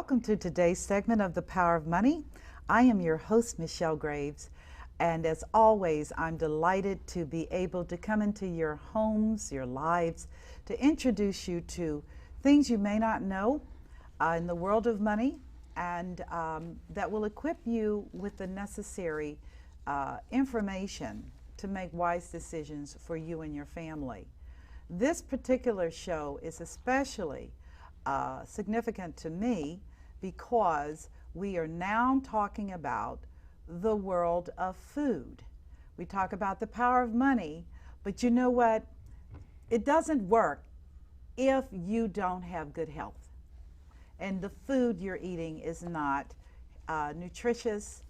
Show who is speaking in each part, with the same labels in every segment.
Speaker 1: welcome to today's segment of The Power of Money. I am your host, Michelle Graves, and as always, I'm delighted to be able to come into your homes, your lives, to introduce you to things you may not know in the world of money, and that will equip you with the necessary information to make wise decisions for you and your family. This particular show is especially significant to me because we are now talking about the world of food. We talk about the power of money, but you know what? It doesn't work if you don't have good health. And the food you're eating is not nutritious,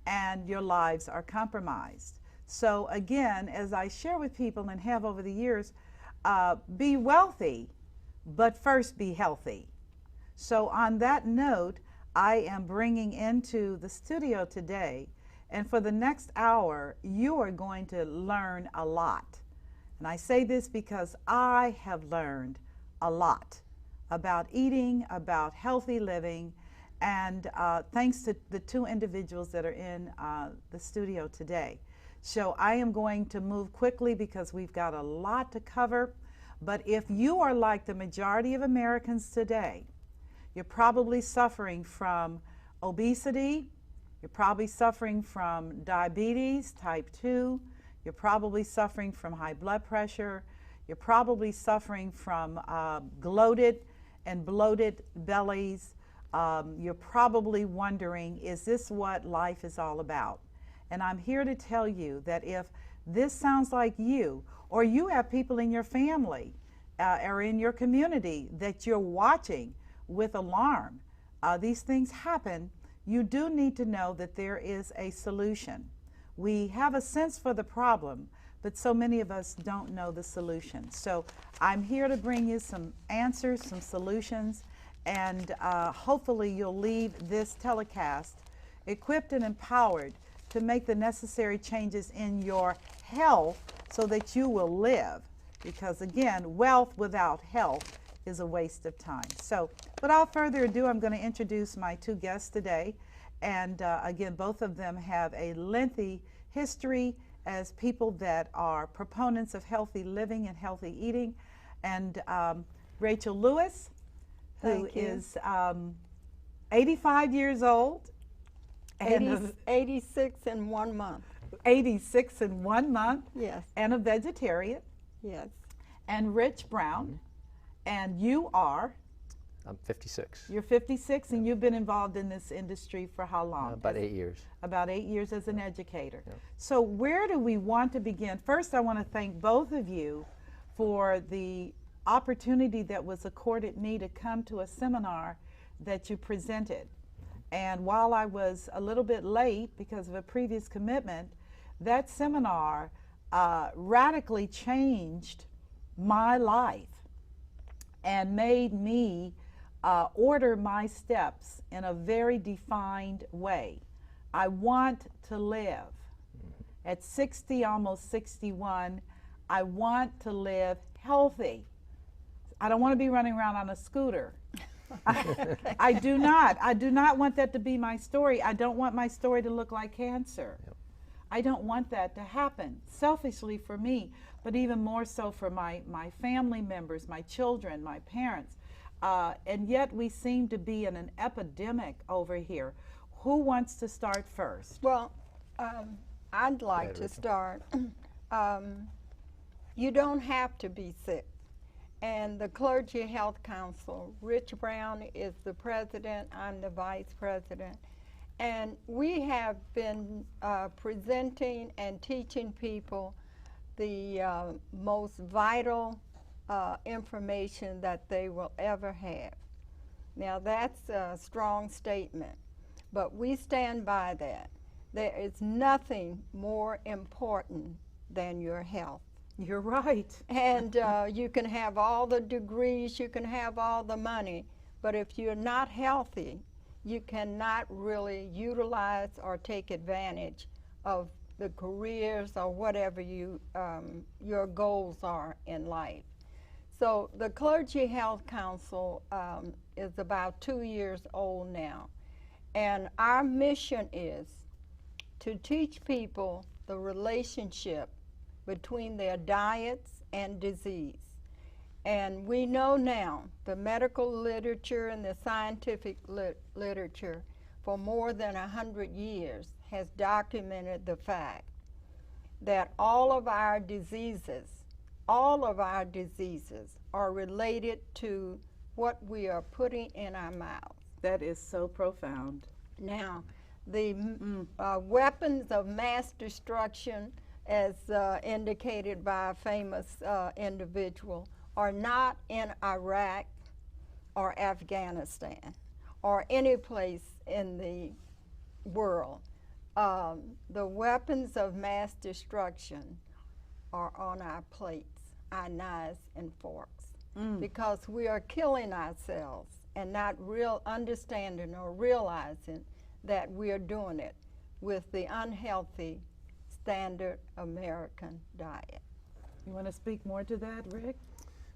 Speaker 1: and your lives are compromised. So again, as I share with people and have over the years, be wealthy, but first be healthy. So on that note, I am bringing into the studio today, and for the next hour, you are going to learn a lot. And I say this because I have learned a lot about eating, about healthy living, and thanks to the two individuals that are in the studio today. So I am going to move quickly because we've got a lot to cover. But if you are like the majority of Americans today, you're probably suffering from obesity, you're probably suffering from diabetes type 2, you're probably suffering from high blood pressure, you're probably suffering from bloated bellies. You're probably wondering, is this what life is all about? And I'm here to tell you that if this sounds like you, or you have people in your family or in your community that you're watching with alarm, these things happen, you do need to know that there is a solution. We have a sense for the problem, but so many of us don't know the solution. So I'm here to bring you some answers, some solutions, and hopefully you'll leave this telecast equipped and empowered to make the necessary changes in your health so that you will live. Because again, wealth without health is a waste of time. So without further ado, I'm going to introduce my two guests today. And again, both of them have a lengthy history as people that are proponents of healthy living and healthy eating. And Rachel Lewis, who is 85 years old.
Speaker 2: 86 in 1 month.
Speaker 1: 86 in 1 month.
Speaker 2: Yes.
Speaker 1: And a vegetarian.
Speaker 2: Yes.
Speaker 1: And Rich Brown. And you are?
Speaker 3: I'm 56.
Speaker 1: You're 56, and you've been involved in this industry for how long?
Speaker 3: About 8 years.
Speaker 1: About 8 years as an educator.
Speaker 3: Yeah.
Speaker 1: So where do we want to begin? First, I want to thank both of you for the opportunity that was accorded me to come to a seminar that you presented. And while I was a little bit late because of a previous commitment, that seminar radically changed my life and made me order my steps in a very defined way. I want to live. At 60, almost 61, I want to live healthy. I don't want to be running around on a scooter. I do not want that to be my story. I don't want my story to look like cancer.
Speaker 3: Yep.
Speaker 1: I don't want that to happen, selfishly for me, but even more so for my family members, my children, my parents. And yet we seem to be in an epidemic over here. Who wants to start first?
Speaker 2: Well, I'd like to start. You don't have to be sick. And the Clergy Health Council, Rich Brown is the president, I'm the vice president. And we have been presenting and teaching people the most vital information that they will ever have. Now that's a strong statement, but we stand by that. There is nothing more important than your health.
Speaker 1: You're right.
Speaker 2: And you can have all the degrees, you can have all the money, but if you're not healthy, you cannot really utilize or take advantage of the careers or whatever your goals are in life. So the Clergy Health Council is about 2 years old now. And our mission is to teach people the relationship between their diets and disease. And we know now, the medical literature and the scientific literature for more than 100 years has documented the fact that all of our diseases are related to what we are putting in our mouths.
Speaker 1: That is so profound.
Speaker 2: Now, the weapons of mass destruction, as indicated by a famous individual, are not in Iraq or Afghanistan or any place in the world. The weapons of mass destruction are on our plates, our knives and forks, because we are killing ourselves and not understanding or realizing that we are doing it with the unhealthy standard American diet.
Speaker 1: You want to speak more to that, Rick?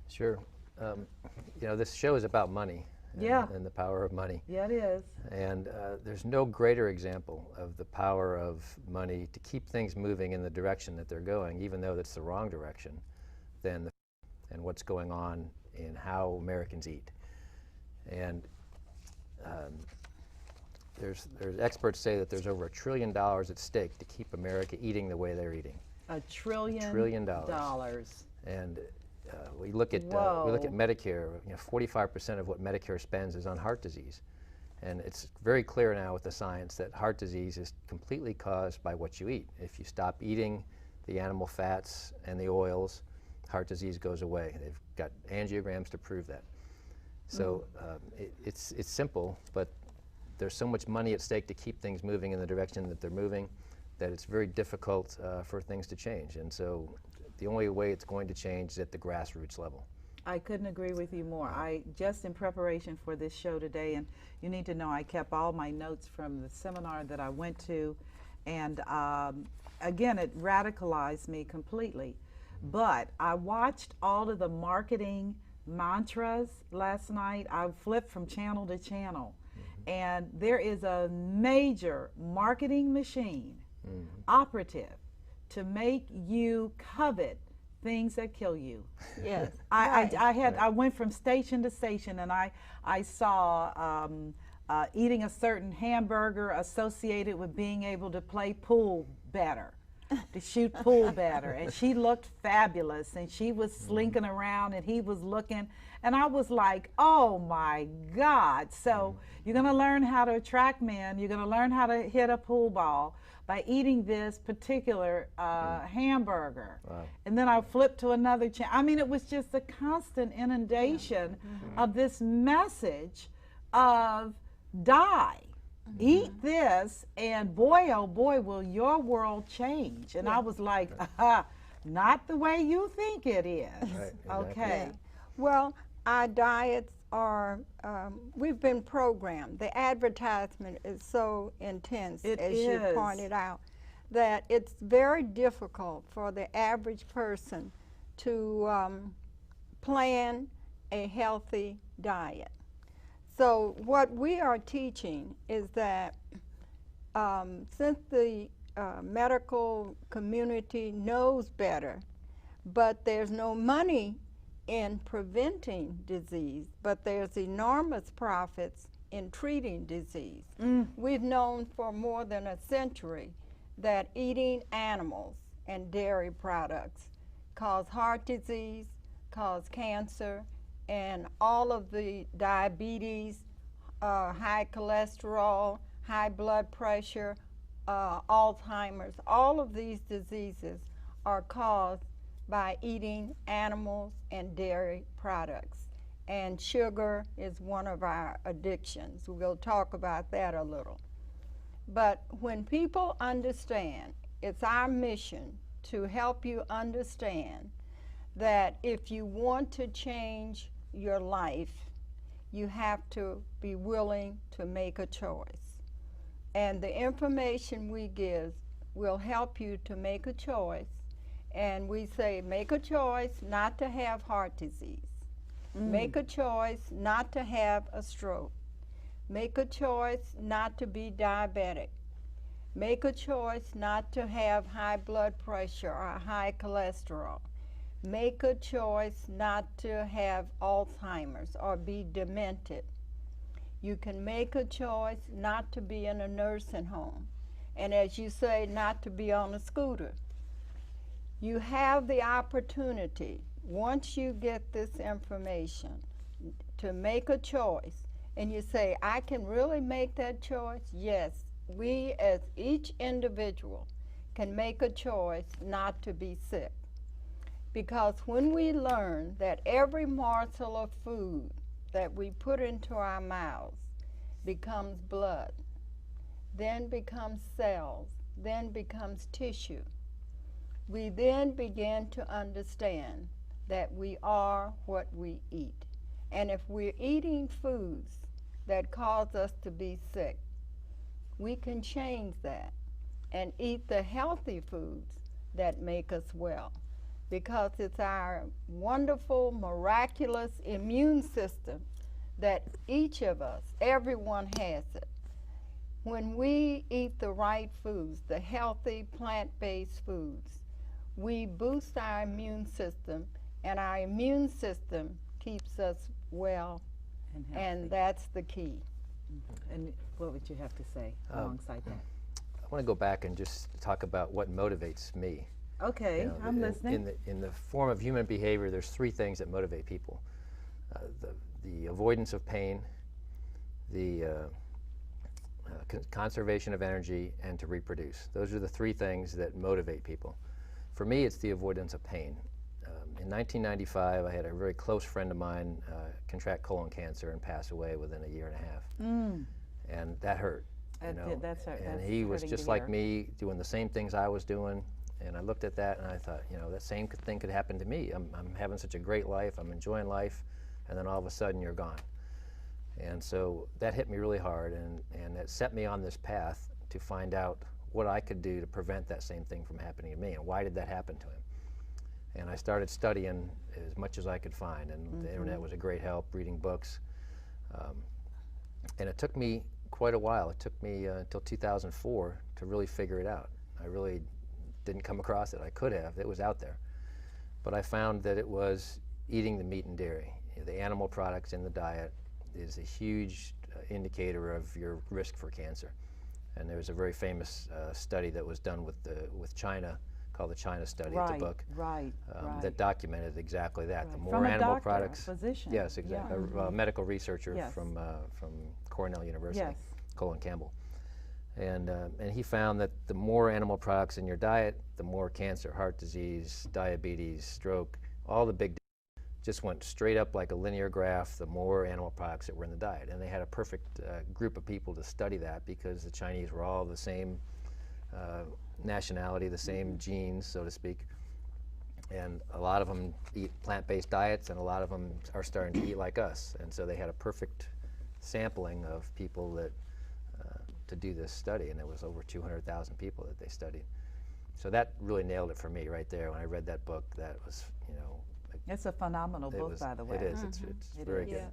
Speaker 3: Sure. You know, this show is about money and the power of money.
Speaker 1: Yeah, it is.
Speaker 3: And there's no greater example of the power of money to keep things moving in the direction that they're going, even though that's the wrong direction, than and what's going on in how Americans eat. And there's experts say that there's over $1 trillion at stake to keep America eating the way they're eating.
Speaker 1: $1 trillion.
Speaker 3: And we look at Medicare. You know, 45% of what Medicare spends is on heart disease, and it's very clear now with the science that heart disease is completely caused by what you eat. If you stop eating the animal fats and the oils, heart disease goes away. They've got angiograms to prove that. So it's simple, but there's so much money at stake to keep things moving in the direction that they're moving that it's very difficult for things to change. And so the only way it's going to change is at the grassroots level.
Speaker 1: I couldn't agree with you more. I just in preparation for this show today, and you need to know I kept all my notes from the seminar that I went to, and again, it radicalized me completely. But I watched all of the marketing mantras last night. I flipped from channel to channel, and there is a major marketing machine operative to make you covet things that kill you.
Speaker 2: Yes.
Speaker 1: I went from station to station, and I saw eating a certain hamburger associated with being able to play pool better, to shoot pool better, and she looked fabulous, and she was slinking around, and he was looking, and I was like, oh my God. So you're gonna learn how to attract men, you're gonna learn how to hit a pool ball by eating this particular hamburger.
Speaker 3: Wow.
Speaker 1: And then I flipped to another channel. I mean, it was just a constant inundation of this message of die. Eat this, and boy, oh boy, will your world change. And I was like, not the way you think it is.
Speaker 3: Right, exactly.
Speaker 1: Okay.
Speaker 2: Yeah. Well, our diets are, we've been programmed. The advertisement is so intense, as you pointed out, that it's very difficult for the average person to plan a healthy diet. So what we are teaching is that since the medical community knows better, but there's no money in preventing disease, but there's enormous profits in treating disease. We've known for more than a century that eating animals and dairy products cause heart disease, cause cancer, and all of the diabetes, high cholesterol, high blood pressure, Alzheimer's, all of these diseases are caused by eating animals and dairy products. And sugar is one of our addictions. We'll talk about that a little. But when people understand, it's our mission to help you understand that if you want to change your life, you have to be willing to make a choice. And the information we give will help you to make a choice And we say, make a choice not to have heart disease. Make a choice not to have a stroke. Make a choice not to be diabetic. Make a choice not to have high blood pressure or high cholesterol. Make a choice not to have Alzheimer's or be demented. You can make a choice not to be in a nursing home. And as you say, not to be on a scooter. You have the opportunity, once you get this information, to make a choice. And you say, I can really make that choice? Yes, we as each individual can make a choice not to be sick. Because when we learn that every morsel of food that we put into our mouths becomes blood, then becomes cells, then becomes tissue, we then begin to understand that we are what we eat. And if we're eating foods that cause us to be sick, we can change that and eat the healthy foods that make us well. Because it's our wonderful, miraculous immune system that each of us, everyone has it. When we eat the right foods, the healthy plant-based foods, we boost our immune system, and our immune system keeps us well, and that's the key.
Speaker 1: And what would you have to say alongside that?
Speaker 3: I want to go back and just talk about what motivates me.
Speaker 1: Okay, I'm listening.
Speaker 3: In the form of human behavior, there's three things that motivate people. The avoidance of pain, the conservation of energy, and to reproduce. Those are the three things that motivate people. For me, it's the avoidance of pain. In 1995, I had a very close friend of mine contract colon cancer and pass away within a year and a half. And that hurt.
Speaker 1: That's
Speaker 3: and he was just like me, doing the same things I was doing. And I looked at that and I thought, that same thing could happen to me. I'm having such a great life, I'm enjoying life, and then all of a sudden you're gone. And so that hit me really hard, and it set me on this path to find out what I could do to prevent that same thing from happening to me, and why did that happen to him. And I started studying as much as I could find, and the internet was a great help, reading books. And it took me quite a while. It took me until 2004 to really figure it out. I really didn't come across it. I could have. It was out there. But I found that it was eating the meat and dairy. The animal products in the diet is a huge indicator of your risk for cancer. And there was a very famous study that was done with China, called the China Study. It's a book that documented exactly that. The more
Speaker 1: from
Speaker 3: animal
Speaker 1: a
Speaker 3: products,
Speaker 1: physician.
Speaker 3: yes, exactly, a medical researcher from Cornell University, Colin Campbell, and he found that the more animal products in your diet, the more cancer, heart disease, diabetes, stroke, all the big just went straight up like a linear graph, the more animal products that were in the diet. And they had a perfect group of people to study that, because the Chinese were all the same nationality, the same genes, so to speak. And a lot of them eat plant-based diets, and a lot of them are starting to eat like us. And so they had a perfect sampling of people that to do this study, and it was over 200,000 people that they studied. So that really nailed it for me right there. When I read that book, that was,
Speaker 1: it's a phenomenal book, by the way.
Speaker 3: It is. It's very good.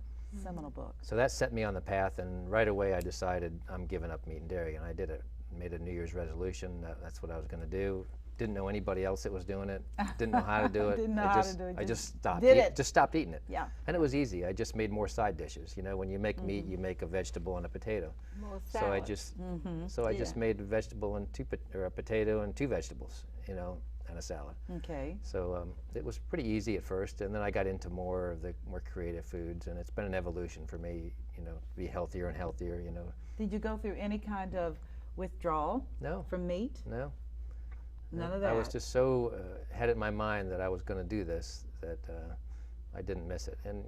Speaker 1: Seminal book.
Speaker 3: So that set me on the path, and right away I decided I'm giving up meat and dairy, and I did it. Made a New Year's resolution. That's what I was going to do. Didn't know anybody else that was doing it. Didn't know how to do it.
Speaker 1: Didn't know how to do it.
Speaker 3: I just stopped. Just stopped eating it.
Speaker 1: Yeah.
Speaker 3: And it was easy. I just made more side dishes. When you make meat, you make a vegetable and a potato.
Speaker 2: More
Speaker 3: so
Speaker 2: salad.
Speaker 3: I just made a vegetable and a potato and two vegetables, and a salad.
Speaker 1: Okay.
Speaker 3: So it was pretty easy at first, and then I got into more of the more creative foods, and it's been an evolution for me, to be healthier and healthier.
Speaker 1: Did you go through any kind of withdrawal?
Speaker 3: No.
Speaker 1: From meat?
Speaker 3: No.
Speaker 1: None of that?
Speaker 3: I was just so had it in my mind that I was going to do this that I didn't miss it, and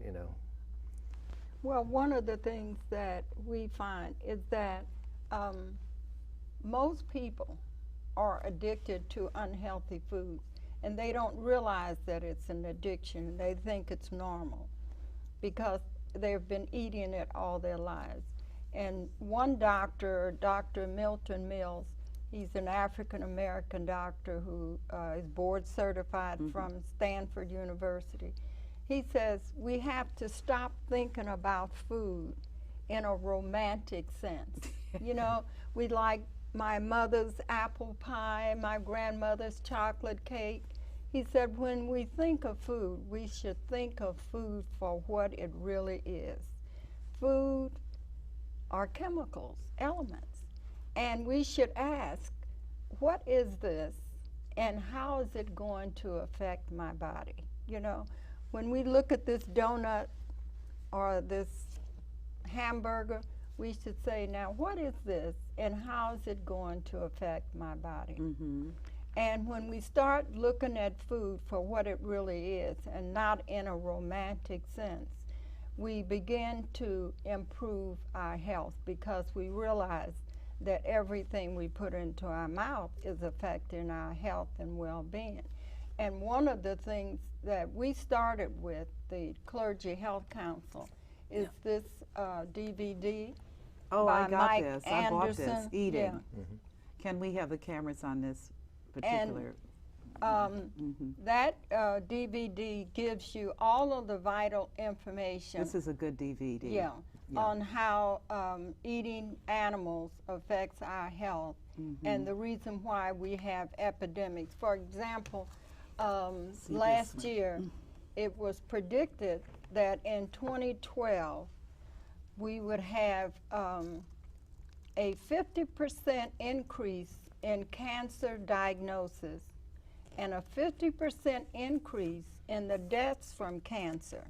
Speaker 2: Well, one of the things that we find is that most people are addicted to unhealthy foods, and they don't realize that it's an addiction. They think it's normal because they've been eating it all their lives. And one doctor, Dr. Milton Mills, He's an African-American doctor who is board certified from Stanford University. He says we have to stop thinking about food in a romantic sense. You know, we like my mother's apple pie, my grandmother's chocolate cake. He said when we think of food, we should think of food for what it really is. Food are chemicals, elements. And we should ask, what is this and how is it going to affect my body? You know, when we look at this donut or this hamburger, we should say, now what is this and how is it going to affect my body? And when we start looking at food for what it really is and not in a romantic sense, we begin to improve our health because we realize that everything we put into our mouth is affecting our health and well-being. And one of the things that we started with, the Clergy Health Council, is this DVD by
Speaker 1: I got
Speaker 2: Mike
Speaker 1: this.
Speaker 2: Anderson.
Speaker 1: I bought this. Eating.
Speaker 2: Yeah.
Speaker 1: Can we have the cameras on this particular?
Speaker 2: That DVD gives you all of the vital information.
Speaker 1: This is a good DVD.
Speaker 2: Yeah. On how eating animals affects our health and the reason why we have epidemics. For example, last year it was predicted that in 2012 we would have a 50% increase in cancer diagnosis and a 50% increase in the deaths from cancer.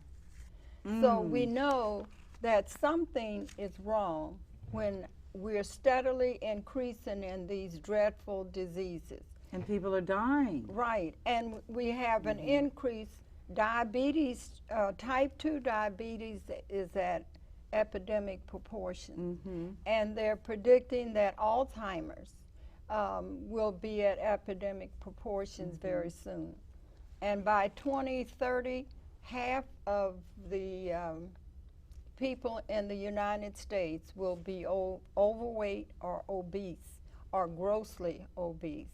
Speaker 2: So we know that something is wrong when we're steadily increasing in these dreadful diseases.
Speaker 1: And people are dying.
Speaker 2: Right, and we have an increase. Diabetes, type 2 diabetes is at epidemic proportions. And they're predicting that Alzheimer's will be at epidemic proportions very soon. And by 2030, half of the people in the United States will be overweight or obese or grossly obese.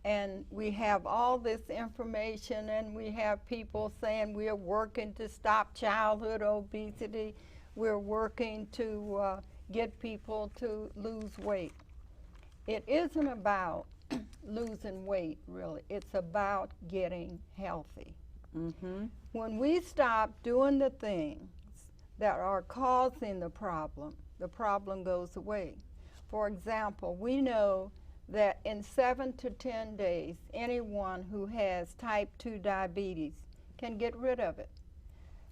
Speaker 2: And we have all this information and we have people saying we are working to stop childhood obesity. We're working to get people to lose weight. It isn't about losing weight, really. It's about getting healthy. When we stop doing the things that are causing the problem goes away. For example, we know that in 7 to 10 days, anyone who has type 2 diabetes can get rid of it.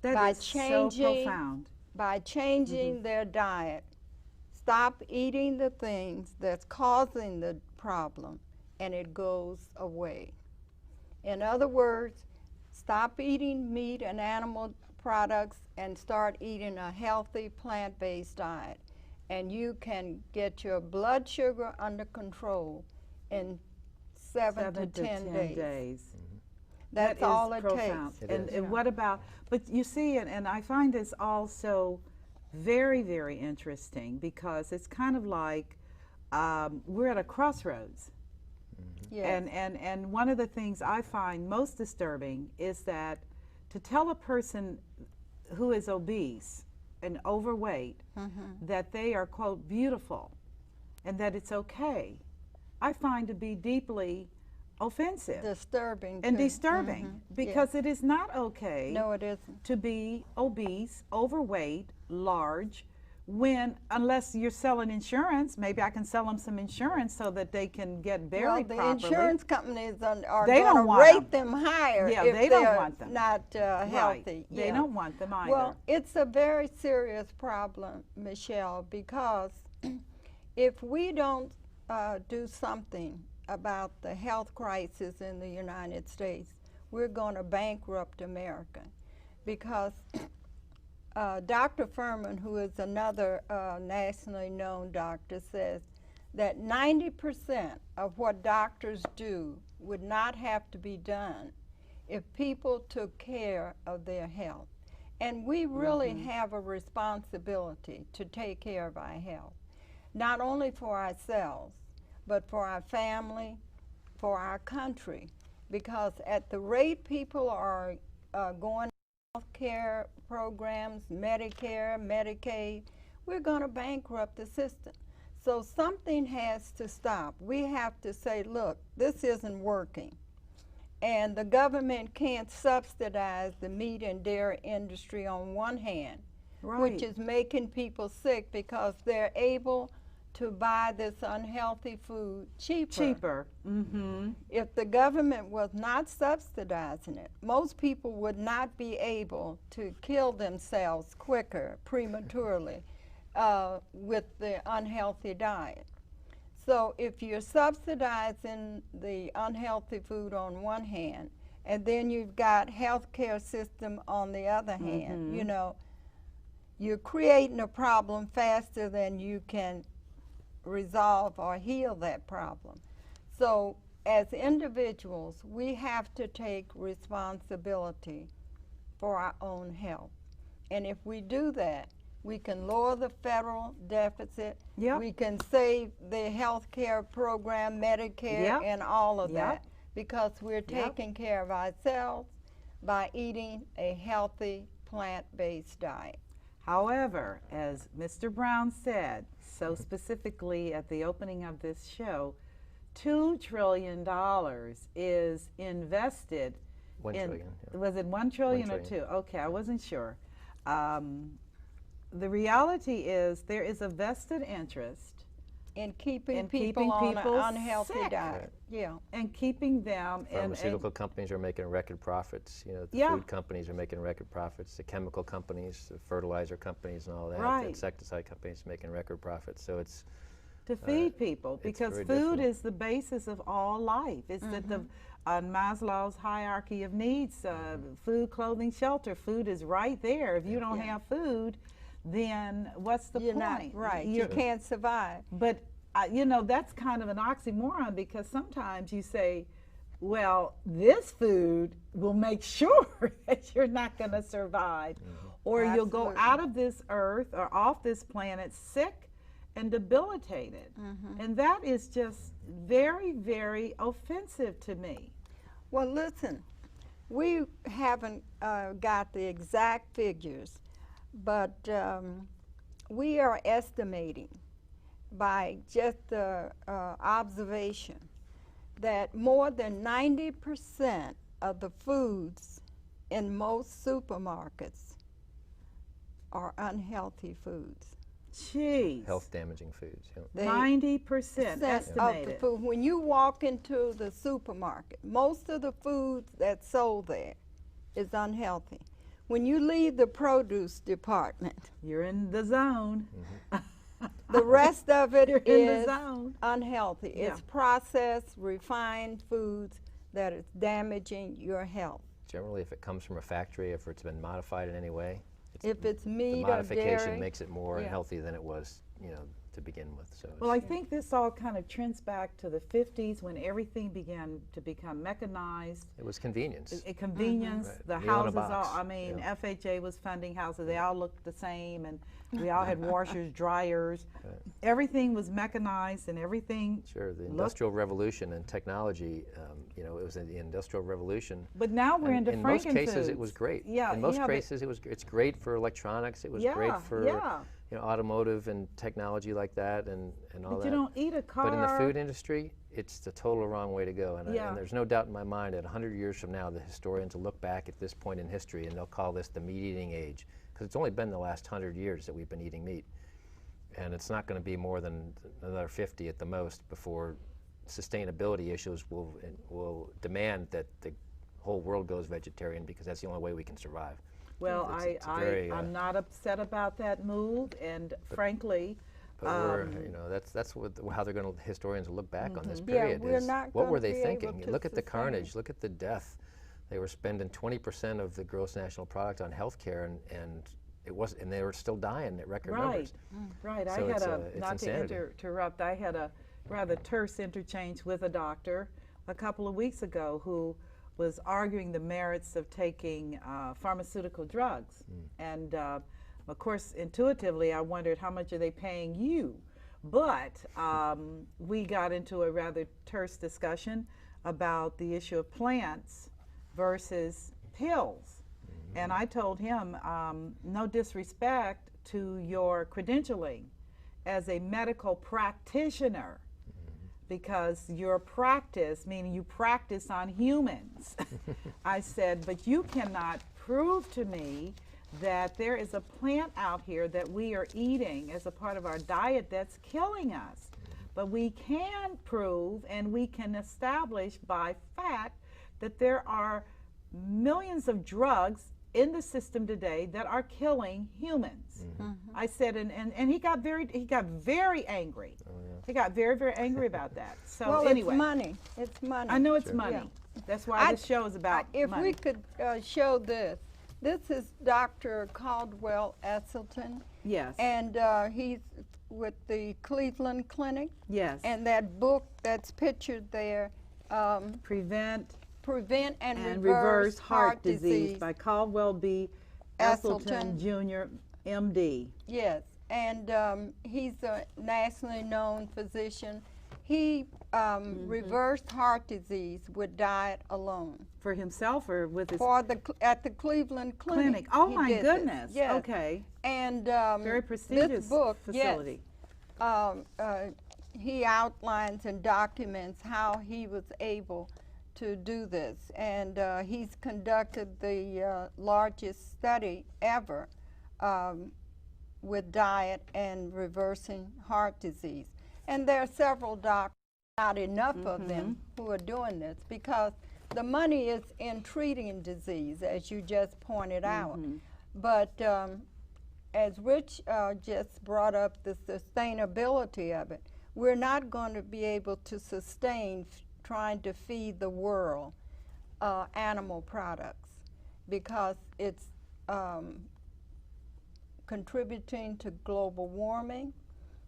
Speaker 1: That is so profound.
Speaker 2: By changing their diet, stop eating the things that's causing the problem, and it goes away. In other words, stop eating meat and animal products and start eating a healthy plant-based diet. And you can get your blood sugar under control in 7 to 10 days. That's all it takes.
Speaker 1: And what about, but you see, and I find this also very, very interesting because it's kind of like we're at a crossroads.
Speaker 2: Yes.
Speaker 1: And one of the things I find most disturbing is that to tell a person who is obese and overweight that they are, quote, beautiful and that it's okay, I find to be deeply offensive.
Speaker 2: Disturbing.
Speaker 1: And disturbing because it is not okay
Speaker 2: no, it isn't.
Speaker 1: to be obese, overweight, large, when, unless you're selling insurance, maybe I can sell them some insurance so that they can get buried properly.
Speaker 2: Well, the insurance companies are going to rate them higher if
Speaker 1: they don't want them.
Speaker 2: Not healthy.
Speaker 1: They don't want them either.
Speaker 2: Well, it's a very serious problem, Michelle, because if we don't do something about the health crisis in the United States, we're going to bankrupt America. Because Dr. Furman, who is another nationally known doctor, says that 90% of what doctors do would not have to be done if people took care of their health. And we really have a responsibility to take care of our health, not only for ourselves, but for our family, for our country. Because at the rate people are going to health care programs, Medicare, Medicaid, we're going to bankrupt the system. So something has to stop. We have to say, look, this isn't working. And the government can't subsidize the meat and dairy industry on one hand, which is making people sick because they're able to buy this unhealthy food cheaper. If the government was not subsidizing it, most people would not be able to kill themselves quicker, prematurely, with the unhealthy diet. So if you're subsidizing the unhealthy food on one hand, and then you've got healthcare system on the other hand, you know, you're creating a problem faster than you can resolve or heal that problem. So as individuals, we have to take responsibility for our own health. And if we do that, we can lower the federal deficit. We can save the health care program, Medicare, and all of that, because we're taking care of ourselves by eating a healthy plant-based diet.
Speaker 1: However, as Mr. Brown said so specifically at the opening of this show, $2 trillion is invested.
Speaker 3: $1 trillion.
Speaker 1: Was it $1 trillion or two? Okay, I wasn't sure. The reality is there is a vested interest
Speaker 2: in keeping people on an unhealthy
Speaker 1: sick.
Speaker 2: diet.
Speaker 1: And keeping them.
Speaker 3: Pharmaceutical companies are making record profits. You know, the food companies are making record profits. The chemical companies, the fertilizer companies, and all that. The insecticide companies making record profits. So it's
Speaker 1: to feed people, because food is the basis of all life. It's on Maslow's hierarchy of needs, food, clothing, shelter. Food is right there. If you don't have food, then what's the point?
Speaker 2: You can't survive.
Speaker 1: But you know, that's kind of an oxymoron, because sometimes you say, well, this food will make sure that you're not going to survive, or you'll go out of this earth or off this planet sick and debilitated. And that is just very, very offensive to me.
Speaker 2: Well, listen, we haven't got the exact figures, but we are estimating by just the observation that more than 90% of the foods in most supermarkets are unhealthy foods.
Speaker 1: Jeez.
Speaker 3: Health damaging foods.
Speaker 1: 90% estimated.
Speaker 2: Of the food. When you walk into the supermarket, most of the food that's sold there is unhealthy. When you leave the produce department,
Speaker 1: you're in the zone.
Speaker 2: The rest of it is
Speaker 1: unhealthy.
Speaker 2: It's processed, refined foods that is damaging your health.
Speaker 3: Generally, if it comes from a factory, if it's been modified in any way,
Speaker 2: if it's meat
Speaker 3: the modification
Speaker 2: or dairy,
Speaker 3: makes it more unhealthy than it was, you know, to begin with. So
Speaker 1: well, I think this all kind of trends back to the 50s when everything began to become mechanized.
Speaker 3: It was convenience.
Speaker 1: Convenience. The houses all, I mean, FHA was funding houses. They all looked the same, and we all had washers, dryers. Everything was mechanized, and everything.
Speaker 3: Sure, the Industrial Revolution and technology, you know, it was the Industrial Revolution.
Speaker 1: But now we're into Frankenfoods.
Speaker 3: In most cases, it was great. In most cases, it's great for electronics. It was great for you know, automotive and technology like that, and all that.
Speaker 1: But you don't eat a car.
Speaker 3: But in the food industry, it's the total wrong way to go. And, and there's no doubt in my mind that 100 years from now, the historians will look back at this point in history and they'll call this the meat-eating age, because it's only been the last 100 years that we've been eating meat. And it's not going to be more than another 50 at the most before sustainability issues will demand that the whole world goes vegetarian, because that's the only way we can survive.
Speaker 1: Well, I'm not upset about that move, and frankly,
Speaker 3: but we're, you know, that's how they're going to, historians will look back on this period.
Speaker 2: We're not
Speaker 3: what were they thinking? Look at the carnage. Look at the death. They were spending 20% of the gross national product on health care, and it was, and they were still dying at record numbers.
Speaker 1: Right.
Speaker 3: So
Speaker 1: I had not to interrupt. I had a rather terse interchange with a doctor a couple of weeks ago who was arguing the merits of taking pharmaceutical drugs. And of course, intuitively, I wondered, how much are they paying you But we got into a rather terse discussion about the issue of plants versus pills. And I told him, no disrespect to your credentialing as a medical practitioner, because your practice, meaning you practice on humans. I said, but you cannot prove to me that there is a plant out here that we are eating as a part of our diet that's killing us. But we can prove and we can establish by fact that there are millions of drugs in the system today that are killing humans. I said, and he got very angry.
Speaker 3: Oh, yeah.
Speaker 1: He got very, very angry about that. So
Speaker 2: well,
Speaker 1: anyway,
Speaker 2: it's money. It's money.
Speaker 1: I know it's
Speaker 3: Sure.
Speaker 1: money.
Speaker 2: Yeah.
Speaker 1: That's why this show is about
Speaker 2: If
Speaker 1: money.
Speaker 2: we could show this. This is Dr. Caldwell Esselstyn,
Speaker 1: Yes.
Speaker 2: and he's with the Cleveland Clinic.
Speaker 1: Yes.
Speaker 2: And that book that's pictured there,
Speaker 1: Prevent
Speaker 2: Prevent and
Speaker 1: Reverse Heart Disease by Caldwell B. Esselstyn
Speaker 2: Esselstyn.
Speaker 1: Jr., MD.
Speaker 2: Yes, and he's a nationally known physician. He reversed heart disease with diet alone.
Speaker 1: For himself or with his
Speaker 2: At the Cleveland Clinic.
Speaker 1: Oh
Speaker 2: he
Speaker 1: my
Speaker 2: did this.
Speaker 1: goodness.
Speaker 2: Yes.
Speaker 1: Okay.
Speaker 2: And
Speaker 1: Very prestigious
Speaker 2: this book,
Speaker 1: facility.
Speaker 2: Yes, he outlines and documents how he was able to do this, and he's conducted the largest study ever with diet and reversing heart disease. And there are several doctors, not enough of them, who are doing this, because the money is in treating disease, as you just pointed out. But as Rich just brought up the sustainability of it, we're not going to be able to sustain trying to feed the world animal products, because it's contributing to global warming.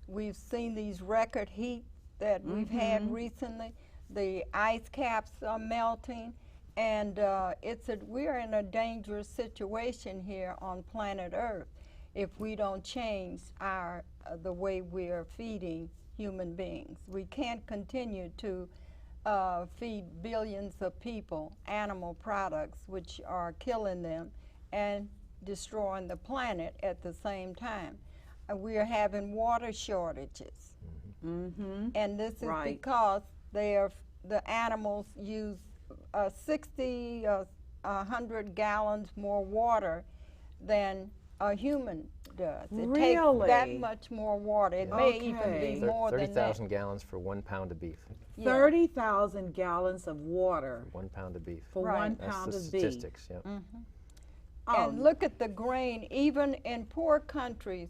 Speaker 2: We've seen these record heat that we've had recently. The ice caps are melting, and we're in a dangerous situation here on planet Earth if we don't change the way we're feeding human beings. We can't continue to feed billions of people animal products, which are killing them and destroying the planet at the same time. We are having water shortages, and this is because the animals use 60, 100 gallons more water than a human does. It takes that much more water. It may even be more than that.
Speaker 3: 30,000 gallons for 1 pound of beef.
Speaker 1: 30,000 gallons of water
Speaker 3: 1 pound of beef.
Speaker 1: for 1 pound
Speaker 3: That's
Speaker 1: of
Speaker 3: the
Speaker 1: beef.
Speaker 3: statistics, yep.
Speaker 2: And look at the grain. Even in poor countries,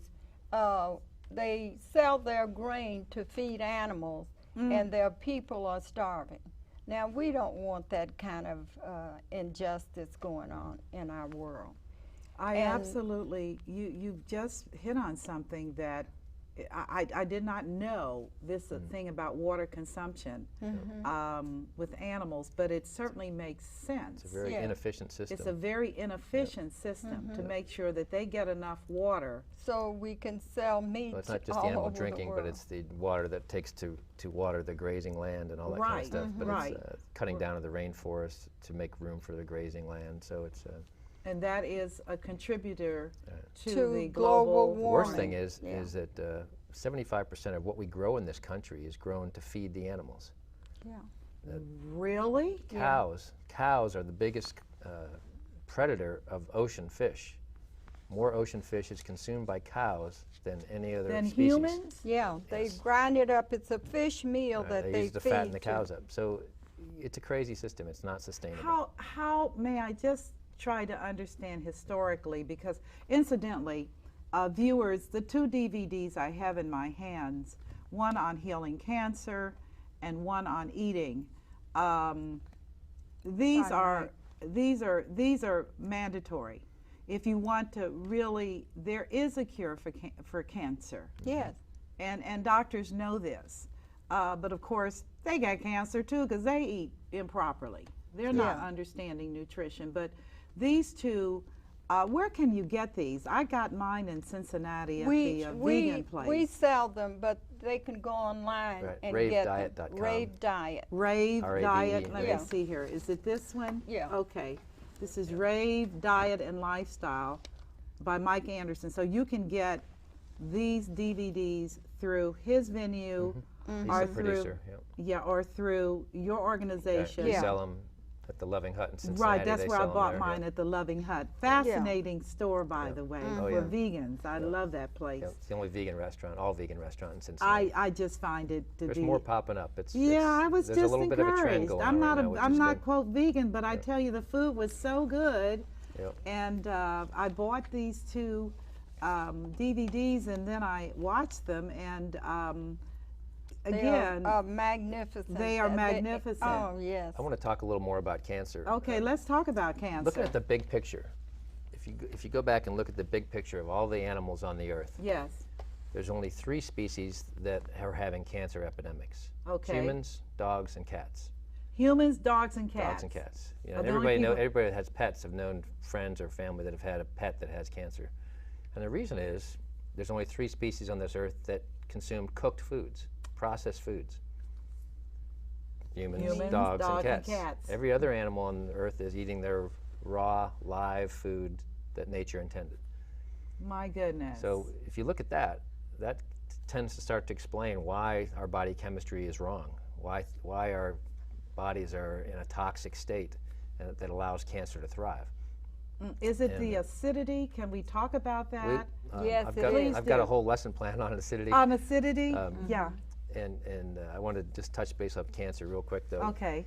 Speaker 2: they sell their grain to feed animals, and their people are starving. Now, we don't want that kind of injustice going on in our world.
Speaker 1: Absolutely, you've just hit on something that I did not know, this thing about water consumption with animals, but it certainly makes sense.
Speaker 3: It's a very inefficient system.
Speaker 1: It's a very inefficient system to make sure that they get enough water.
Speaker 2: So we can sell meat
Speaker 3: Well, it's not just
Speaker 2: all
Speaker 3: the animal
Speaker 2: over
Speaker 3: drinking,
Speaker 2: the
Speaker 3: but
Speaker 2: world.
Speaker 3: it's the water that takes to water the grazing land and all that kind of stuff. But it's cutting down of the rainforest to make room for the grazing land. So it's
Speaker 1: and that is a contributor
Speaker 2: to
Speaker 1: the
Speaker 2: global
Speaker 1: warming.
Speaker 3: The worst thing is that 75% of what we grow in this country is grown to feed the animals.
Speaker 1: Really?
Speaker 3: Cows are the biggest predator of ocean fish. More ocean fish is consumed by cows than any other
Speaker 1: Than
Speaker 3: species.
Speaker 1: humans?
Speaker 2: Yeah, they grind it up. It's a fish meal that
Speaker 3: they
Speaker 2: they
Speaker 3: use to
Speaker 2: feed
Speaker 3: fatten the
Speaker 2: to.
Speaker 3: cows up. So it's a crazy system. It's not sustainable.
Speaker 1: How may I just try to understand historically, because incidentally, viewers, the 2 DVDs I have in my hands, one on healing cancer and one on eating, these are mandatory. If you want to really, there is a cure for cancer.
Speaker 2: Yes.
Speaker 1: And doctors know this. But of course, they got cancer too because they eat improperly. They're not understanding nutrition. But these 2 Where can you get these? I got mine in Cincinnati at
Speaker 2: We
Speaker 1: the vegan place.
Speaker 2: we sell them, but they can go online
Speaker 3: Right.
Speaker 2: and get them.
Speaker 3: RaveDiet.com.
Speaker 2: Rave Diet.
Speaker 1: Rave
Speaker 3: R-A-V-E,
Speaker 1: Diet. Let
Speaker 2: yeah.
Speaker 1: me see here. Is it this one?
Speaker 2: Yeah.
Speaker 1: Okay. This is Rave Diet and Lifestyle by Mike Anderson. So you can get these DVDs through his venue,
Speaker 3: He's
Speaker 1: or
Speaker 3: the
Speaker 1: through
Speaker 3: producer. Yep.
Speaker 1: yeah, or through your organization.
Speaker 3: We
Speaker 2: Yeah.
Speaker 3: sell them at the Loving Hut in Cincinnati.
Speaker 1: Right, that's
Speaker 3: They
Speaker 1: where I
Speaker 3: sell 'em
Speaker 1: bought
Speaker 3: there,
Speaker 1: mine
Speaker 3: yeah.
Speaker 1: at the Loving Hut. Fascinating store, by the way,
Speaker 3: Oh,
Speaker 1: for
Speaker 3: yeah.
Speaker 1: vegans. I love that place.
Speaker 3: Yep, it's the only vegan restaurant, all vegan restaurant in Cincinnati.
Speaker 1: I just find it to
Speaker 3: There's
Speaker 1: be.
Speaker 3: more popping up.
Speaker 1: Yeah, I was
Speaker 3: there's
Speaker 1: just
Speaker 3: a little bit of a trend
Speaker 1: encouraged.
Speaker 3: going
Speaker 1: I'm
Speaker 3: on
Speaker 1: not
Speaker 3: right now, which
Speaker 1: I'm
Speaker 3: is
Speaker 1: not
Speaker 3: good.
Speaker 1: quote vegan, but I tell you the food was so good,
Speaker 3: Yep.
Speaker 1: and I bought these two DVDs and then I watched them, and again,
Speaker 2: They are magnificent.
Speaker 1: they are magnificent.
Speaker 2: Oh, yes.
Speaker 3: I want to talk a little more about cancer.
Speaker 1: okay, let's talk about cancer.
Speaker 3: Looking at the big picture, if you go back and look at the big picture of all the animals on the earth,
Speaker 1: Yes.
Speaker 3: there's only 3 species that are having cancer epidemics.
Speaker 1: Okay.
Speaker 3: Humans, dogs, and cats.
Speaker 1: Humans, dogs, and cats.
Speaker 3: Dogs and cats. You know,
Speaker 1: Are
Speaker 3: and
Speaker 1: the only
Speaker 3: everybody that has pets have known friends or family that have had a pet that has cancer. And the reason is there's only 3 species on this earth that consume cooked foods, processed foods. Humans, dogs, and cats. Every other animal on earth is eating their raw, live food that nature intended.
Speaker 1: My goodness.
Speaker 3: So if you look at that, that tends to start to explain why our body chemistry is wrong, why our bodies are in a toxic state that allows cancer to thrive.
Speaker 1: Is it the acidity? Can we talk about that?
Speaker 2: Yes,
Speaker 3: I've
Speaker 2: it
Speaker 3: got,
Speaker 2: is.
Speaker 3: I've got a whole lesson plan on acidity.
Speaker 1: On acidity? Yeah.
Speaker 3: And I want to just touch base on cancer real quick, though.
Speaker 1: Okay.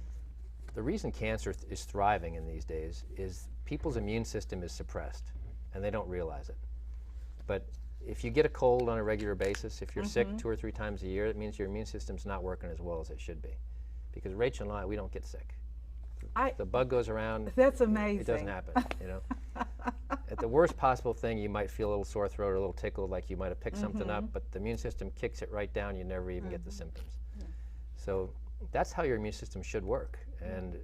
Speaker 3: The reason cancer is thriving in these days is people's immune system is suppressed, and they don't realize it. But if you get a cold on a regular basis, if you're sick 2 or 3 times a year, it means your immune system's not working as well as it should be. Because Rachel and I, we don't get sick. The bug goes around.
Speaker 1: That's amazing.
Speaker 3: It doesn't happen, you know. At the worst possible thing, you might feel a little sore throat or a little tickle, like you might have picked something up, but the immune system kicks it right down. You never even get the symptoms. So that's how your immune system should work. And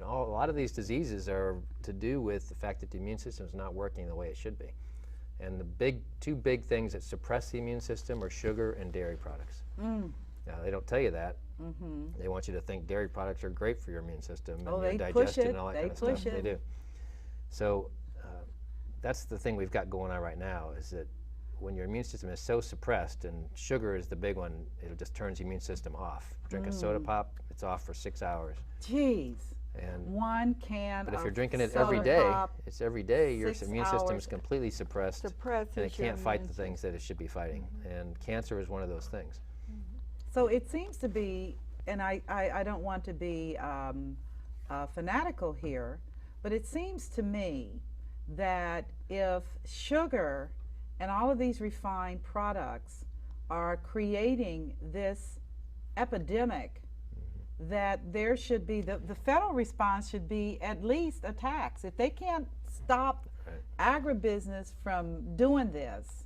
Speaker 3: a lot of these diseases are to do with the fact that the immune system is not working the way it should be. And the 2 big things that suppress the immune system are sugar and dairy products. Now, they don't tell you that. They want you to think dairy products are great for your immune system and your digestion and all that kind of stuff. They do. So that's the thing we've got going on right now, is that when your immune system is so suppressed, and sugar is the big one, it just turns the immune system off. Drink a soda pop, it's off for 6 hours.
Speaker 1: Jeez.
Speaker 3: And
Speaker 1: One can
Speaker 3: but if
Speaker 1: of
Speaker 3: you're drinking it
Speaker 1: soda
Speaker 3: every day,
Speaker 1: pop.
Speaker 3: it's every day, your
Speaker 2: 6
Speaker 3: immune system
Speaker 2: hours
Speaker 3: is completely suppressed,
Speaker 2: suppresses
Speaker 3: and it
Speaker 2: your
Speaker 3: can't fight
Speaker 2: immune
Speaker 3: the things that it should be fighting. And cancer is one of those things.
Speaker 1: So it seems to be, and I don't want to be fanatical here, but it seems to me that if sugar and all of these refined products are creating this epidemic, that there should be, the federal response should be at least a tax. If they can't stop agribusiness from doing this,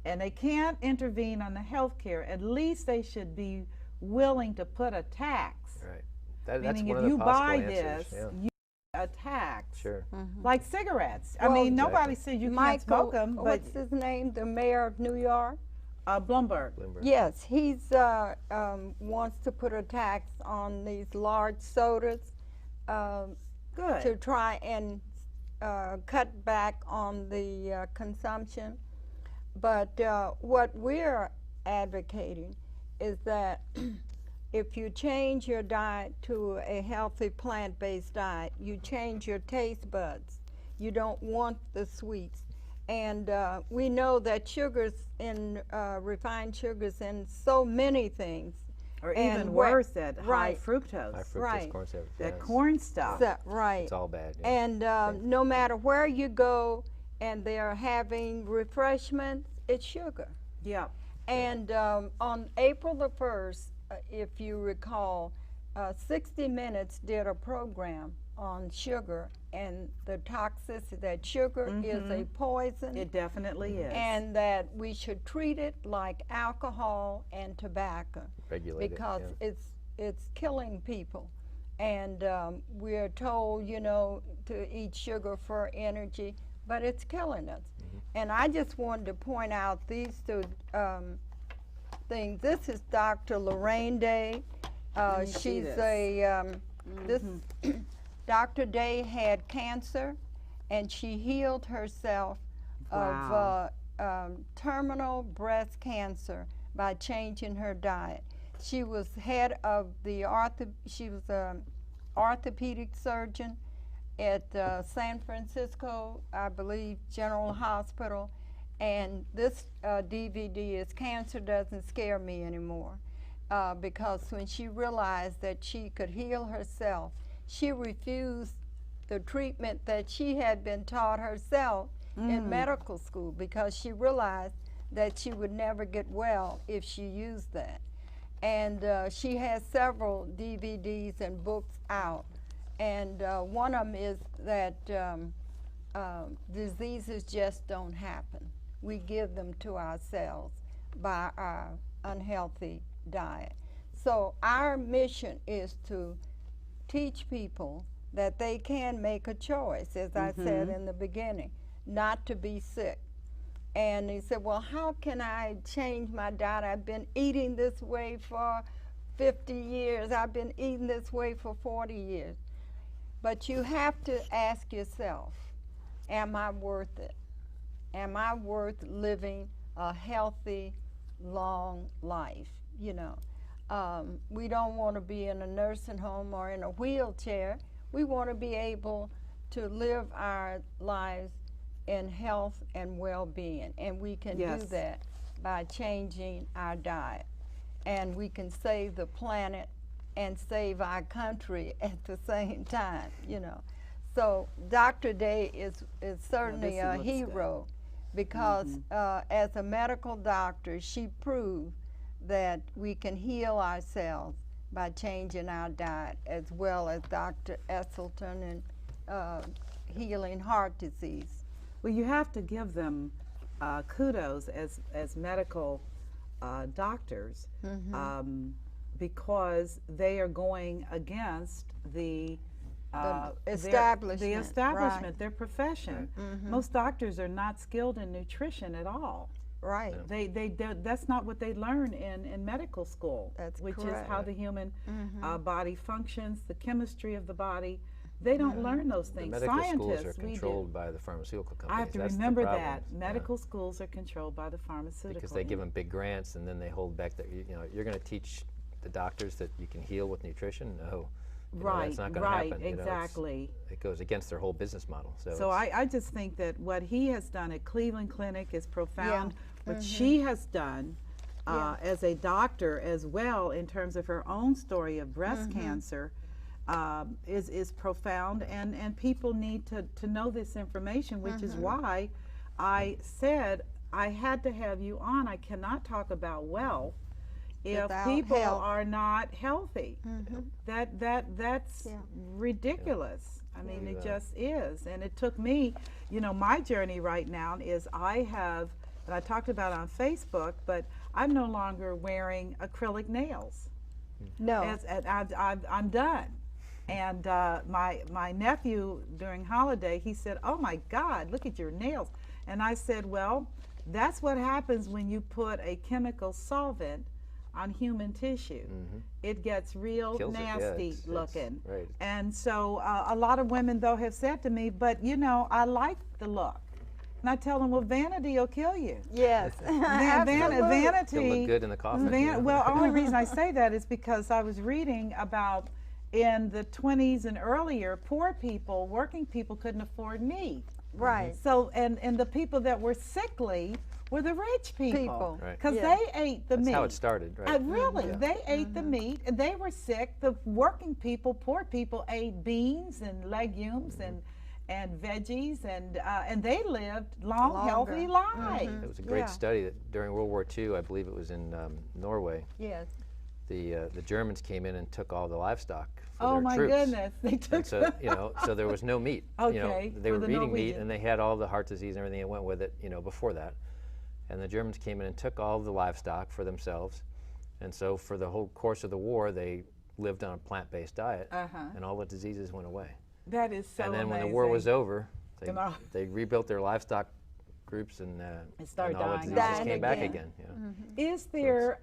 Speaker 1: and they can't intervene on the health care, at least they should be willing to put a tax.
Speaker 3: Right. That's
Speaker 1: Meaning
Speaker 3: one
Speaker 1: if
Speaker 3: of the
Speaker 1: you
Speaker 3: possible
Speaker 1: buy
Speaker 3: answers.
Speaker 1: this,
Speaker 3: Yeah.
Speaker 1: you get a tax.
Speaker 3: Sure.
Speaker 1: Like cigarettes. I
Speaker 2: Well,
Speaker 1: mean, nobody
Speaker 3: Exactly.
Speaker 1: says you can't
Speaker 2: Michael,
Speaker 1: smoke them, but
Speaker 2: what's his name? The mayor of New York?
Speaker 1: Bloomberg.
Speaker 3: Bloomberg.
Speaker 2: Yes, he's wants to put a tax on these large sodas to
Speaker 1: Good.
Speaker 2: try and cut back on the consumption. But what we're advocating is that if you change your diet to a healthy plant-based diet, you change your taste buds. You don't want the sweets. And we know that sugars in refined sugars in so many things.
Speaker 1: Or
Speaker 2: and
Speaker 1: even
Speaker 2: what-
Speaker 1: worse, that high
Speaker 2: right.
Speaker 1: fructose.
Speaker 3: High fructose
Speaker 2: Right.
Speaker 3: corn syrup.
Speaker 1: That
Speaker 3: yeah,
Speaker 1: corn stuff.
Speaker 2: Right.
Speaker 3: It's all bad. Yeah.
Speaker 2: And no matter where you go and they're having refreshments, it's sugar.
Speaker 1: Yeah.
Speaker 2: And on April the 1st, if you recall, 60 Minutes did a program on sugar and the toxicity that sugar is a poison.
Speaker 1: It definitely is.
Speaker 2: And that we should treat it like alcohol and tobacco.
Speaker 3: Regulate it,
Speaker 2: because
Speaker 3: yeah.
Speaker 2: it's killing people. And we're told, you know, to eat sugar for energy. but it's killing us. And I just wanted to point out these two things. This is Dr. Lorraine Day. She's Dr. Day had cancer, and she healed herself of terminal breast cancer by changing her diet. She was head of the she was an orthopedic surgeon at San Francisco, I believe, General Hospital. And this DVD is Cancer Doesn't Scare Me Anymore, because when she realized that she could heal herself, she refused the treatment that she had been taught herself in medical school, because she realized that she would never get well if she used that. And she has several DVDs and books out. And one of them is that diseases just don't happen. We give them to ourselves by our unhealthy diet. So our mission is to teach people that they can make a choice, as I said in the beginning, not to be sick. And he said, well, how can I change my diet? I've been eating this way for 50 years. I've been eating this way for 40 years. But you have to ask yourself, am I worth it? Am I worth living a healthy, long life? You know, we don't want to be in a nursing home or in a wheelchair. We want to be able to live our lives in health and well-being, and we can do that by changing our diet. And we can save the planet and save our country at the same time, you know. So Dr. Day is certainly a hero, because as a medical doctor, she proved that we can heal ourselves by changing our diet, as well as Dr. Esselstyn and healing heart disease.
Speaker 1: Well, you have to give them kudos as medical doctors, because they are going against the
Speaker 2: establishment,
Speaker 1: their profession. Most doctors are not skilled in nutrition at all.
Speaker 2: Right.
Speaker 1: That's not what they learn in medical school.
Speaker 2: That's
Speaker 1: which
Speaker 2: correct.
Speaker 1: is how the human body functions, the chemistry of the body. They don't learn those things.
Speaker 3: The medical
Speaker 1: Scientists,
Speaker 3: schools are controlled by the pharmaceutical companies.
Speaker 1: I have to remember that. Medical schools are controlled by the pharmaceutical.
Speaker 3: Because they give them big grants, and then they hold back that, you know, you're going to teach the doctors that you can heal with nutrition? No. That's not going to happen.
Speaker 1: Exactly.
Speaker 3: You know, it goes against their whole business model.
Speaker 1: So I just think that what he has done at Cleveland Clinic is profound. What she has done as a doctor as well, in terms of her own story of breast cancer, is profound, and people need to know this information, which is why I said I had to have you on. I cannot talk about wealth if
Speaker 2: without
Speaker 1: people
Speaker 2: health.
Speaker 1: are not healthy. That's ridiculous. I mean, it just is. And it took me, you know, my journey right now is I have, and I talked about it on Facebook, but I'm no longer wearing acrylic nails.
Speaker 2: No.
Speaker 1: I'm done. And my nephew, during holiday, he said, oh my God, look at your nails. And I said, well, that's what happens when you put a chemical solvent on human tissue. It gets real nasty looking.
Speaker 3: Right.
Speaker 1: And so a lot of women, though, have said to me, but you know, I like the look. And I tell them, well, vanity will kill you.
Speaker 2: Yes.
Speaker 1: Vanity.
Speaker 3: You'll look good in the coffin.
Speaker 1: Well, the only reason I say that is because I was reading about in the 20s and earlier, poor people, working people couldn't afford meat.
Speaker 2: Right.
Speaker 1: So, and the people that were sickly were the rich people. Because
Speaker 3: Right.
Speaker 1: they ate the meat.
Speaker 3: That's how it started, right?
Speaker 1: Really, they ate the meat, and they were sick. The working people, poor people, ate beans and legumes and veggies, and they lived long, healthy lives.
Speaker 3: It was a great study that during World War II, I believe it was in Norway.
Speaker 2: Yes.
Speaker 3: The Germans came in and took all the livestock for
Speaker 1: Oh
Speaker 3: their
Speaker 1: my
Speaker 3: troops.
Speaker 1: goodness, they took.
Speaker 3: And so, you know, so there was no meat. You know,
Speaker 1: Okay,
Speaker 3: they
Speaker 1: for
Speaker 3: were
Speaker 1: the
Speaker 3: eating meat,
Speaker 1: Norwegian.
Speaker 3: and they had all the heart disease and everything that went with it, you know, before that. And the Germans came in and took all the livestock for themselves. And so for the whole course of the war, they lived on a plant-based diet, and all the diseases went away.
Speaker 1: That is so
Speaker 3: And then when the
Speaker 1: amazing.
Speaker 3: war was over, They rebuilt their livestock groups and
Speaker 1: started
Speaker 3: all the
Speaker 1: dying.
Speaker 3: diseases came back again. Yeah.
Speaker 1: Is there,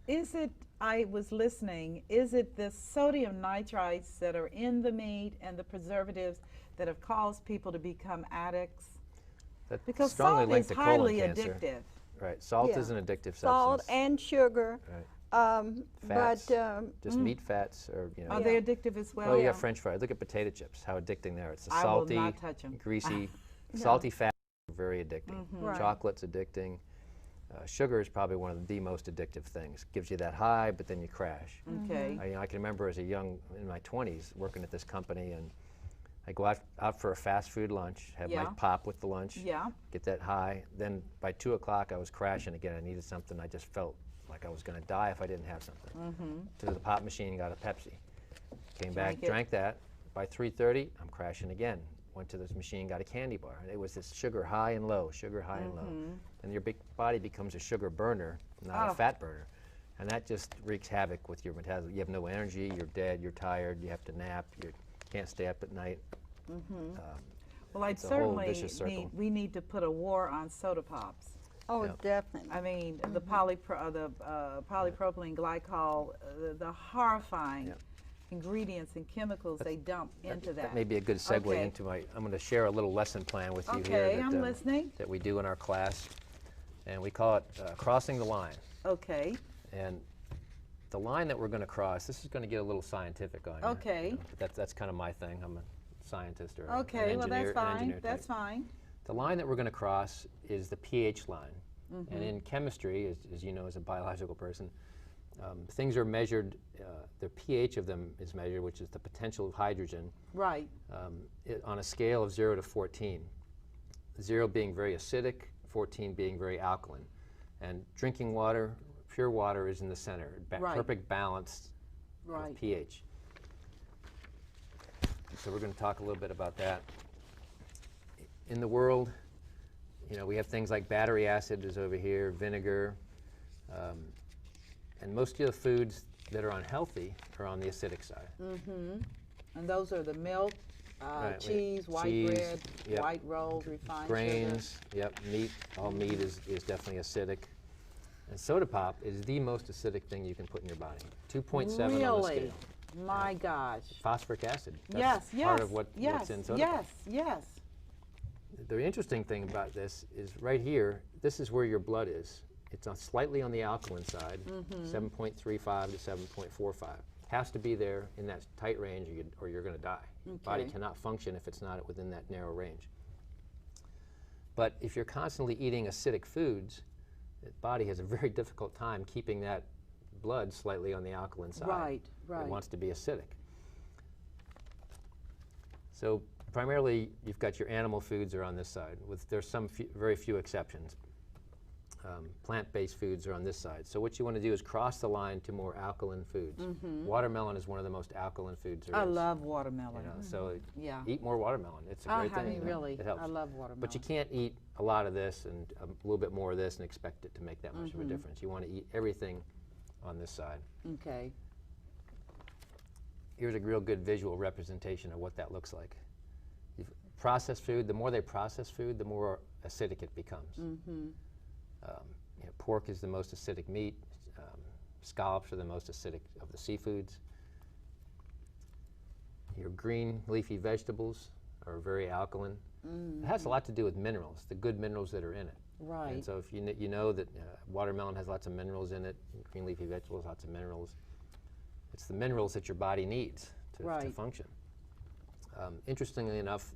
Speaker 1: is it, I was listening, is it the sodium nitrites that are in the meat and the preservatives that have caused people to become addicts?
Speaker 3: That's
Speaker 1: Because
Speaker 3: strongly
Speaker 1: salt
Speaker 3: linked
Speaker 1: is
Speaker 3: to colon
Speaker 1: highly
Speaker 3: cancer.
Speaker 1: addictive.
Speaker 3: Right. Salt
Speaker 2: Yeah.
Speaker 3: is an addictive
Speaker 2: Salt
Speaker 3: substance.
Speaker 2: and sugar.
Speaker 3: Right. Fats,
Speaker 2: But
Speaker 3: just meat fats, or
Speaker 1: Are they addictive as well?
Speaker 3: Oh, you got French fries. Look at potato chips. How addicting they are. It's a
Speaker 1: I
Speaker 3: salty,
Speaker 1: will not touch 'em.
Speaker 3: greasy, salty fat. Very addicting.
Speaker 2: Right.
Speaker 3: Chocolate's addicting. Sugar is probably one of the most addictive things. Gives you that high, but then you crash.
Speaker 1: Okay.
Speaker 3: I can remember as a young, in my 20s, working at this company, and I go out for a fast food lunch, have my
Speaker 1: Yeah.
Speaker 3: pop with the lunch,
Speaker 1: Yeah.
Speaker 3: get that high. Then by 2 o'clock, I was crashing again. I needed something. I just felt like I was going to die if I didn't have something. To the pop machine, got a Pepsi. Came back,
Speaker 1: Drank it.
Speaker 3: drank that. By 3:30, I'm crashing again. Went to this machine, got a candy bar. And it was this sugar high and low, sugar high and low. And your big body becomes a sugar burner, not a fat burner. And that just wreaks havoc with your metabolism. You have no energy, you're dead, you're tired, you have to nap, you can't stay up at night.
Speaker 1: Well, I'd
Speaker 3: It's a whole
Speaker 1: certainly
Speaker 3: vicious circle.
Speaker 1: we need to put a war on soda pops.
Speaker 2: oh,
Speaker 3: Yep.
Speaker 2: definitely.
Speaker 1: I mean, the polypropylene glycol, the horrifying
Speaker 3: Yep.
Speaker 1: ingredients and chemicals they dump into that.
Speaker 3: That may be a good segue
Speaker 1: Okay.
Speaker 3: into my, I'm going to share a little lesson plan with you
Speaker 1: Okay,
Speaker 3: here
Speaker 1: I'm listening.
Speaker 3: that we do in our class. And we call it crossing the line.
Speaker 1: Okay.
Speaker 3: And the line that we're going to cross, this is going to get a little scientific on you.
Speaker 1: Okay.
Speaker 3: You know, but that's kind of my thing. I'm a scientist or
Speaker 1: Okay,
Speaker 3: an
Speaker 1: well,
Speaker 3: engineer.
Speaker 1: that's
Speaker 3: an
Speaker 1: fine.
Speaker 3: engineer
Speaker 1: That's
Speaker 3: type.
Speaker 1: fine.
Speaker 3: The line that we're going to cross is the pH line. And in chemistry, as you know as a biological person, things are measured, the pH of them is measured, which is the potential of hydrogen,
Speaker 1: Right.
Speaker 3: on a scale of 0 to 14. 0 being very acidic, 14 being very alkaline. And drinking water, pure water, is in the center,
Speaker 1: Right.
Speaker 3: perfect balance
Speaker 1: Right.
Speaker 3: of pH. So we're going to talk a little bit about that. In the world, you know, we have things like battery acid is over here, vinegar, and most of the foods that are unhealthy are on the acidic side.
Speaker 1: And those are the milk,
Speaker 3: Right,
Speaker 1: cheese, white
Speaker 3: cheese,
Speaker 1: bread,
Speaker 3: yep.
Speaker 1: white rolls, refined sugar.
Speaker 3: Grains, yep, meat, all meat is definitely acidic. And soda pop is the most acidic thing you can put in your body. 2.7 on the
Speaker 1: Really?
Speaker 3: scale.
Speaker 1: My gosh.
Speaker 3: Phosphoric acid. That's
Speaker 1: Yes, yes.
Speaker 3: part of what's
Speaker 1: yes,
Speaker 3: in soda
Speaker 1: yes,
Speaker 3: pop.
Speaker 1: yes.
Speaker 3: The interesting thing about this is right here, this is where your blood is. It's slightly on the alkaline side, 7.35 to 7.45. Has to be there in that tight range or you're going to die. Body
Speaker 1: Okay.
Speaker 3: cannot function if it's not within that narrow range. But if you're constantly eating acidic foods, the body has a very difficult time keeping that blood slightly on the alkaline side.
Speaker 1: Right, right.
Speaker 3: It wants to be acidic. So primarily, you've got your animal foods are on this side. There's some very few exceptions. Plant-based foods are on this side. So what you want to do is cross the line to more alkaline foods. Watermelon is one of the most alkaline foods there
Speaker 1: I
Speaker 3: is.
Speaker 1: love watermelon.
Speaker 3: You know, so
Speaker 1: Yeah.
Speaker 3: eat more watermelon. It's a great
Speaker 1: I
Speaker 3: thing.
Speaker 1: mean, really,
Speaker 3: It helps.
Speaker 1: I love watermelon.
Speaker 3: But you can't eat a lot of this and a little bit more of this and expect it to make that much of a difference. You want to eat everything on this side.
Speaker 1: Okay.
Speaker 3: Here's a real good visual representation of what that looks like. Processed food, the more they process food, the more acidic it becomes. You know, pork is the most acidic meat. Scallops are the most acidic of the seafoods. Your green leafy vegetables are very alkaline. It has a lot to do with minerals, the good minerals that are in it.
Speaker 1: Right.
Speaker 3: And so if you know that watermelon has lots of minerals in it, green leafy vegetables, lots of minerals. It's the minerals that your body needs to
Speaker 1: Right.
Speaker 3: function. Interestingly enough,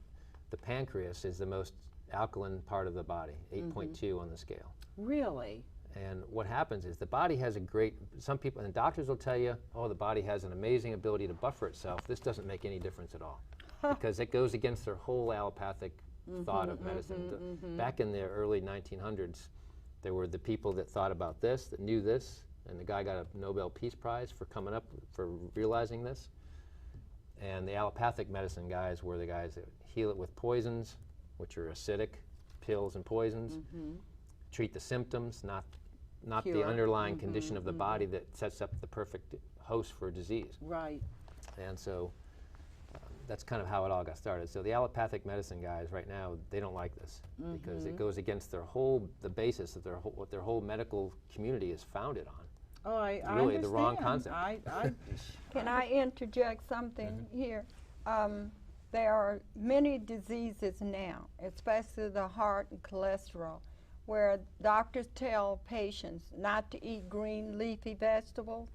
Speaker 3: the pancreas is the most alkaline part of the body, 8.2 on the scale.
Speaker 1: Really?
Speaker 3: And what happens is the body has a great, some people, and doctors will tell you, oh, the body has an amazing ability to buffer itself. This doesn't make any difference at all. Because it goes against their whole allopathic thought of medicine. Back in the early 1900s, there were the people that thought about this, that knew this, and the guy got a Nobel Peace Prize for coming up, for realizing this. And the allopathic medicine guys were the guys that heal it with poisons, which are acidic, pills and poisons. Treat the symptoms, not the
Speaker 1: Cure.
Speaker 3: underlying condition of the body that sets up the perfect host for disease.
Speaker 1: Right.
Speaker 3: And so that's kind of how it all got started. So the allopathic medicine guys right now, they don't like this because it goes against the basis of what their whole medical community is founded on.
Speaker 1: Oh, I
Speaker 3: really
Speaker 1: understand.
Speaker 3: The wrong concept.
Speaker 2: Can I interject something here? There are many diseases now, especially the heart and cholesterol, where doctors tell patients not to eat green leafy vegetables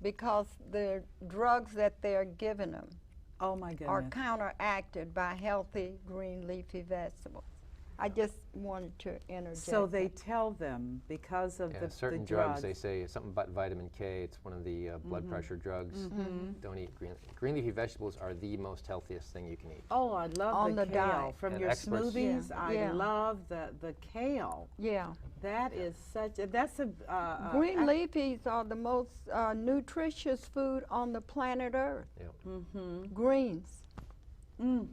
Speaker 2: because the drugs that they're giving them
Speaker 1: Oh my goodness.
Speaker 2: are counteracted by healthy green leafy vegetables. I just wanted to interject.
Speaker 1: So they tell them because of
Speaker 3: certain
Speaker 1: the
Speaker 3: drugs, they say something about vitamin K. It's one of the blood pressure drugs. Don't eat green leafy vegetables are the most healthiest thing you can eat.
Speaker 1: Oh, I love
Speaker 2: On
Speaker 1: the
Speaker 2: the
Speaker 1: kale.
Speaker 2: diet.
Speaker 1: From
Speaker 3: And
Speaker 1: your
Speaker 3: experts-
Speaker 1: smoothies,
Speaker 2: Yeah.
Speaker 1: I
Speaker 2: Yeah.
Speaker 1: love the kale.
Speaker 2: Yeah.
Speaker 1: That is such a, that's a...
Speaker 2: Green
Speaker 1: I-
Speaker 2: leafies are the most nutritious food on the planet Earth.
Speaker 3: Yeah.
Speaker 2: Greens.
Speaker 1: Mm.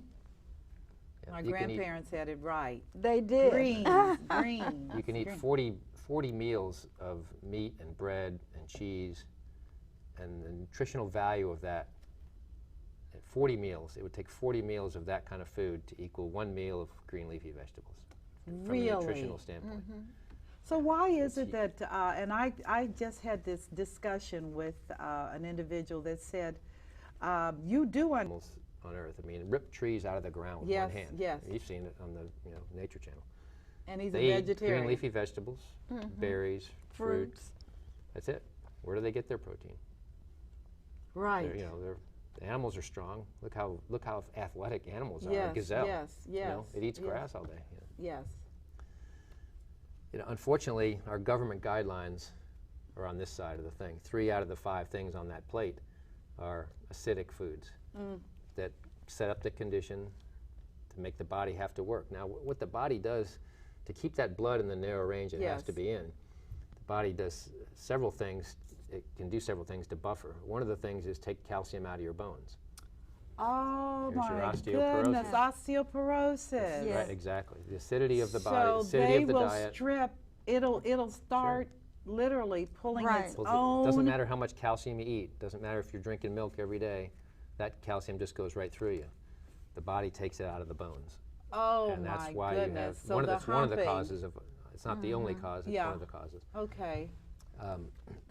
Speaker 3: Yeah,
Speaker 1: My
Speaker 3: you can eat-
Speaker 1: grandparents had it right.
Speaker 2: They did.
Speaker 1: Greens, greens.
Speaker 3: You can eat
Speaker 1: green.
Speaker 3: 40 meals of meat and bread and cheese, and the nutritional value of that, at 40 meals, it would take 40 meals of that kind of food to equal 1 meal of green leafy vegetables from
Speaker 1: Really?
Speaker 3: a nutritional standpoint.
Speaker 1: So why is it that, and I just had this discussion with an individual that said, you do
Speaker 3: Animals on Earth, I mean, rip trees out of the ground with
Speaker 1: Yes,
Speaker 3: one hand.
Speaker 1: yes.
Speaker 3: You've seen it on the Nature Channel.
Speaker 1: and he's
Speaker 3: They
Speaker 1: a
Speaker 3: eat
Speaker 1: vegetarian.
Speaker 3: green leafy vegetables, berries, fruits. That's it. Where do they get their protein?
Speaker 1: Right.
Speaker 3: The animals are strong. Look how athletic animals are.
Speaker 1: Yes,
Speaker 3: A gazelle.
Speaker 1: yes, yes,
Speaker 3: It eats
Speaker 1: yes.
Speaker 3: grass all day.
Speaker 1: Yes.
Speaker 3: Unfortunately, our government guidelines are on this side of the thing. 3 out of the 5 things on that plate are acidic foods that set up the condition to make the body have to work. Now, what the body does to keep that blood in the narrow range it has to
Speaker 1: Yes.
Speaker 3: be in, the body does several things. It can do several things to buffer. One of the things is take calcium out of your bones.
Speaker 1: Oh
Speaker 3: Here's your
Speaker 1: my
Speaker 3: osteoporosis.
Speaker 1: goodness, osteoporosis.
Speaker 2: Yes.
Speaker 3: Right, exactly. The acidity of the body,
Speaker 1: So
Speaker 3: the acidity
Speaker 1: they
Speaker 3: of the
Speaker 1: will
Speaker 3: diet.
Speaker 1: strip. It'll start literally pulling
Speaker 2: Right.
Speaker 1: its
Speaker 3: Well,
Speaker 1: own.
Speaker 3: it doesn't matter how much calcium you eat. Doesn't matter if you're drinking milk every day. That calcium just goes right through you. The body takes it out of the bones.
Speaker 1: Oh
Speaker 3: And that's
Speaker 1: my
Speaker 3: why
Speaker 1: goodness.
Speaker 3: you have
Speaker 1: So
Speaker 3: one of the
Speaker 1: humping.
Speaker 3: causes of. It's not the only cause. It's
Speaker 1: Yeah.
Speaker 3: one of the causes.
Speaker 1: Okay.
Speaker 3: The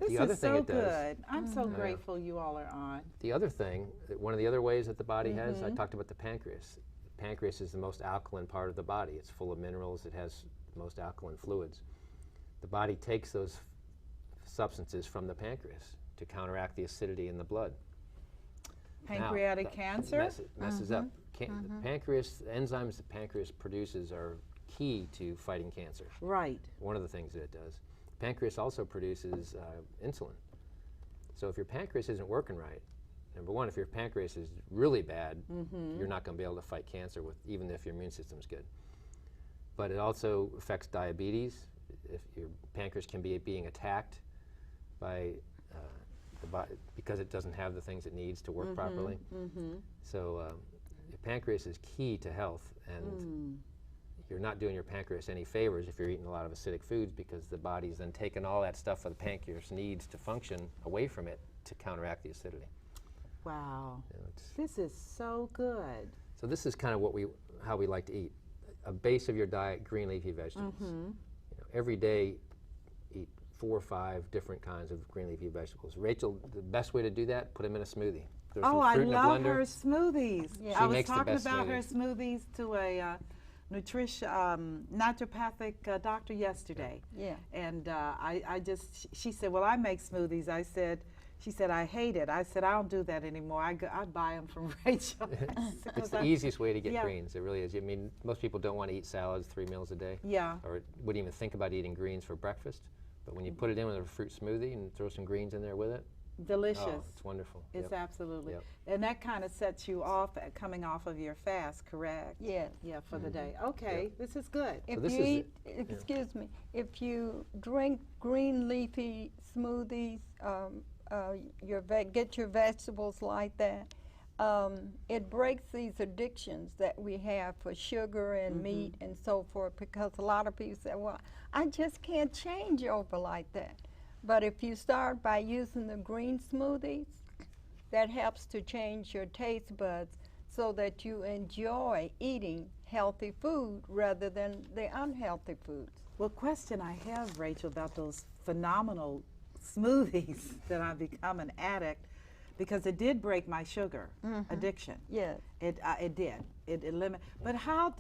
Speaker 1: This
Speaker 3: other
Speaker 1: is
Speaker 3: thing
Speaker 1: so
Speaker 3: it does.
Speaker 1: good. I'm so
Speaker 3: yeah.
Speaker 1: grateful you all are on.
Speaker 3: The other thing, one of the other ways that the body has, I talked about the pancreas. The pancreas is the most alkaline part of the body. It's full of minerals. It has the most alkaline fluids. The body takes those substances from the pancreas to counteract the acidity in the blood.
Speaker 1: Pancreatic
Speaker 3: Now,
Speaker 1: cancer.
Speaker 3: messes up. The pancreas, the enzymes the pancreas produces are key to fighting cancer.
Speaker 1: Right.
Speaker 3: One of the things that it does. Pancreas also produces insulin. So if your pancreas isn't working right, number one, if your pancreas is really bad, you're not going to be able to fight cancer even if your immune system's good. But it also affects diabetes. If your pancreas can be being attacked by the body because it doesn't have the things it needs to work properly. So your pancreas is key to health, and you're not doing your pancreas any favors if you're eating a lot of acidic foods, because the body's then taking all that stuff that the pancreas needs to function away from it to counteract the acidity.
Speaker 1: Wow.
Speaker 3: It's-
Speaker 1: This is so good.
Speaker 3: So this is kind of how we like to eat. A base of your diet, green leafy vegetables. Every day, eat 4 or 5 different kinds of green leafy vegetables. Rachel, the best way to do that, put them in a smoothie. Throw some
Speaker 1: Oh, I
Speaker 3: fruit in a
Speaker 1: love
Speaker 3: blender.
Speaker 1: her smoothies.
Speaker 2: Yeah.
Speaker 1: I
Speaker 3: She
Speaker 1: was
Speaker 3: makes the
Speaker 1: talking
Speaker 3: best
Speaker 1: about her smoothies to a naturopathic doctor yesterday.
Speaker 2: Yeah.
Speaker 1: And she said, well, I make smoothies. She said, I hate it. I said, I don't do that anymore. I buy them from Rachel.
Speaker 3: It's the easiest way to get
Speaker 1: Yeah.
Speaker 3: greens. It really is. I mean, most people don't want to eat salads 3 meals a day.
Speaker 1: Yeah.
Speaker 3: Or wouldn't even think about eating greens for breakfast. But when you put it in with a fruit smoothie and throw some greens in there with it,
Speaker 1: Delicious.
Speaker 3: oh, it's wonderful.
Speaker 1: It's
Speaker 3: Yep.
Speaker 1: absolutely.
Speaker 3: Yep.
Speaker 1: And that kind of sets you off coming off of your fast, correct?
Speaker 2: Yes.
Speaker 1: Yeah, for the day. Okay, this is good.
Speaker 2: If
Speaker 3: this
Speaker 2: you
Speaker 3: is
Speaker 2: eat, excuse me, if you drink green leafy smoothies, get your vegetables like that, it breaks these addictions that we have for sugar and meat and so forth, because a lot of people say, well, I just can't change over like that. But if you start by using the green smoothies, that helps to change your taste buds so that you enjoy eating healthy food rather than the unhealthy foods.
Speaker 1: Well, question I have, Rachel, about those phenomenal smoothies that I've become an addict, because it did break my sugar addiction.
Speaker 2: Yes.
Speaker 1: It did. It eliminated. But how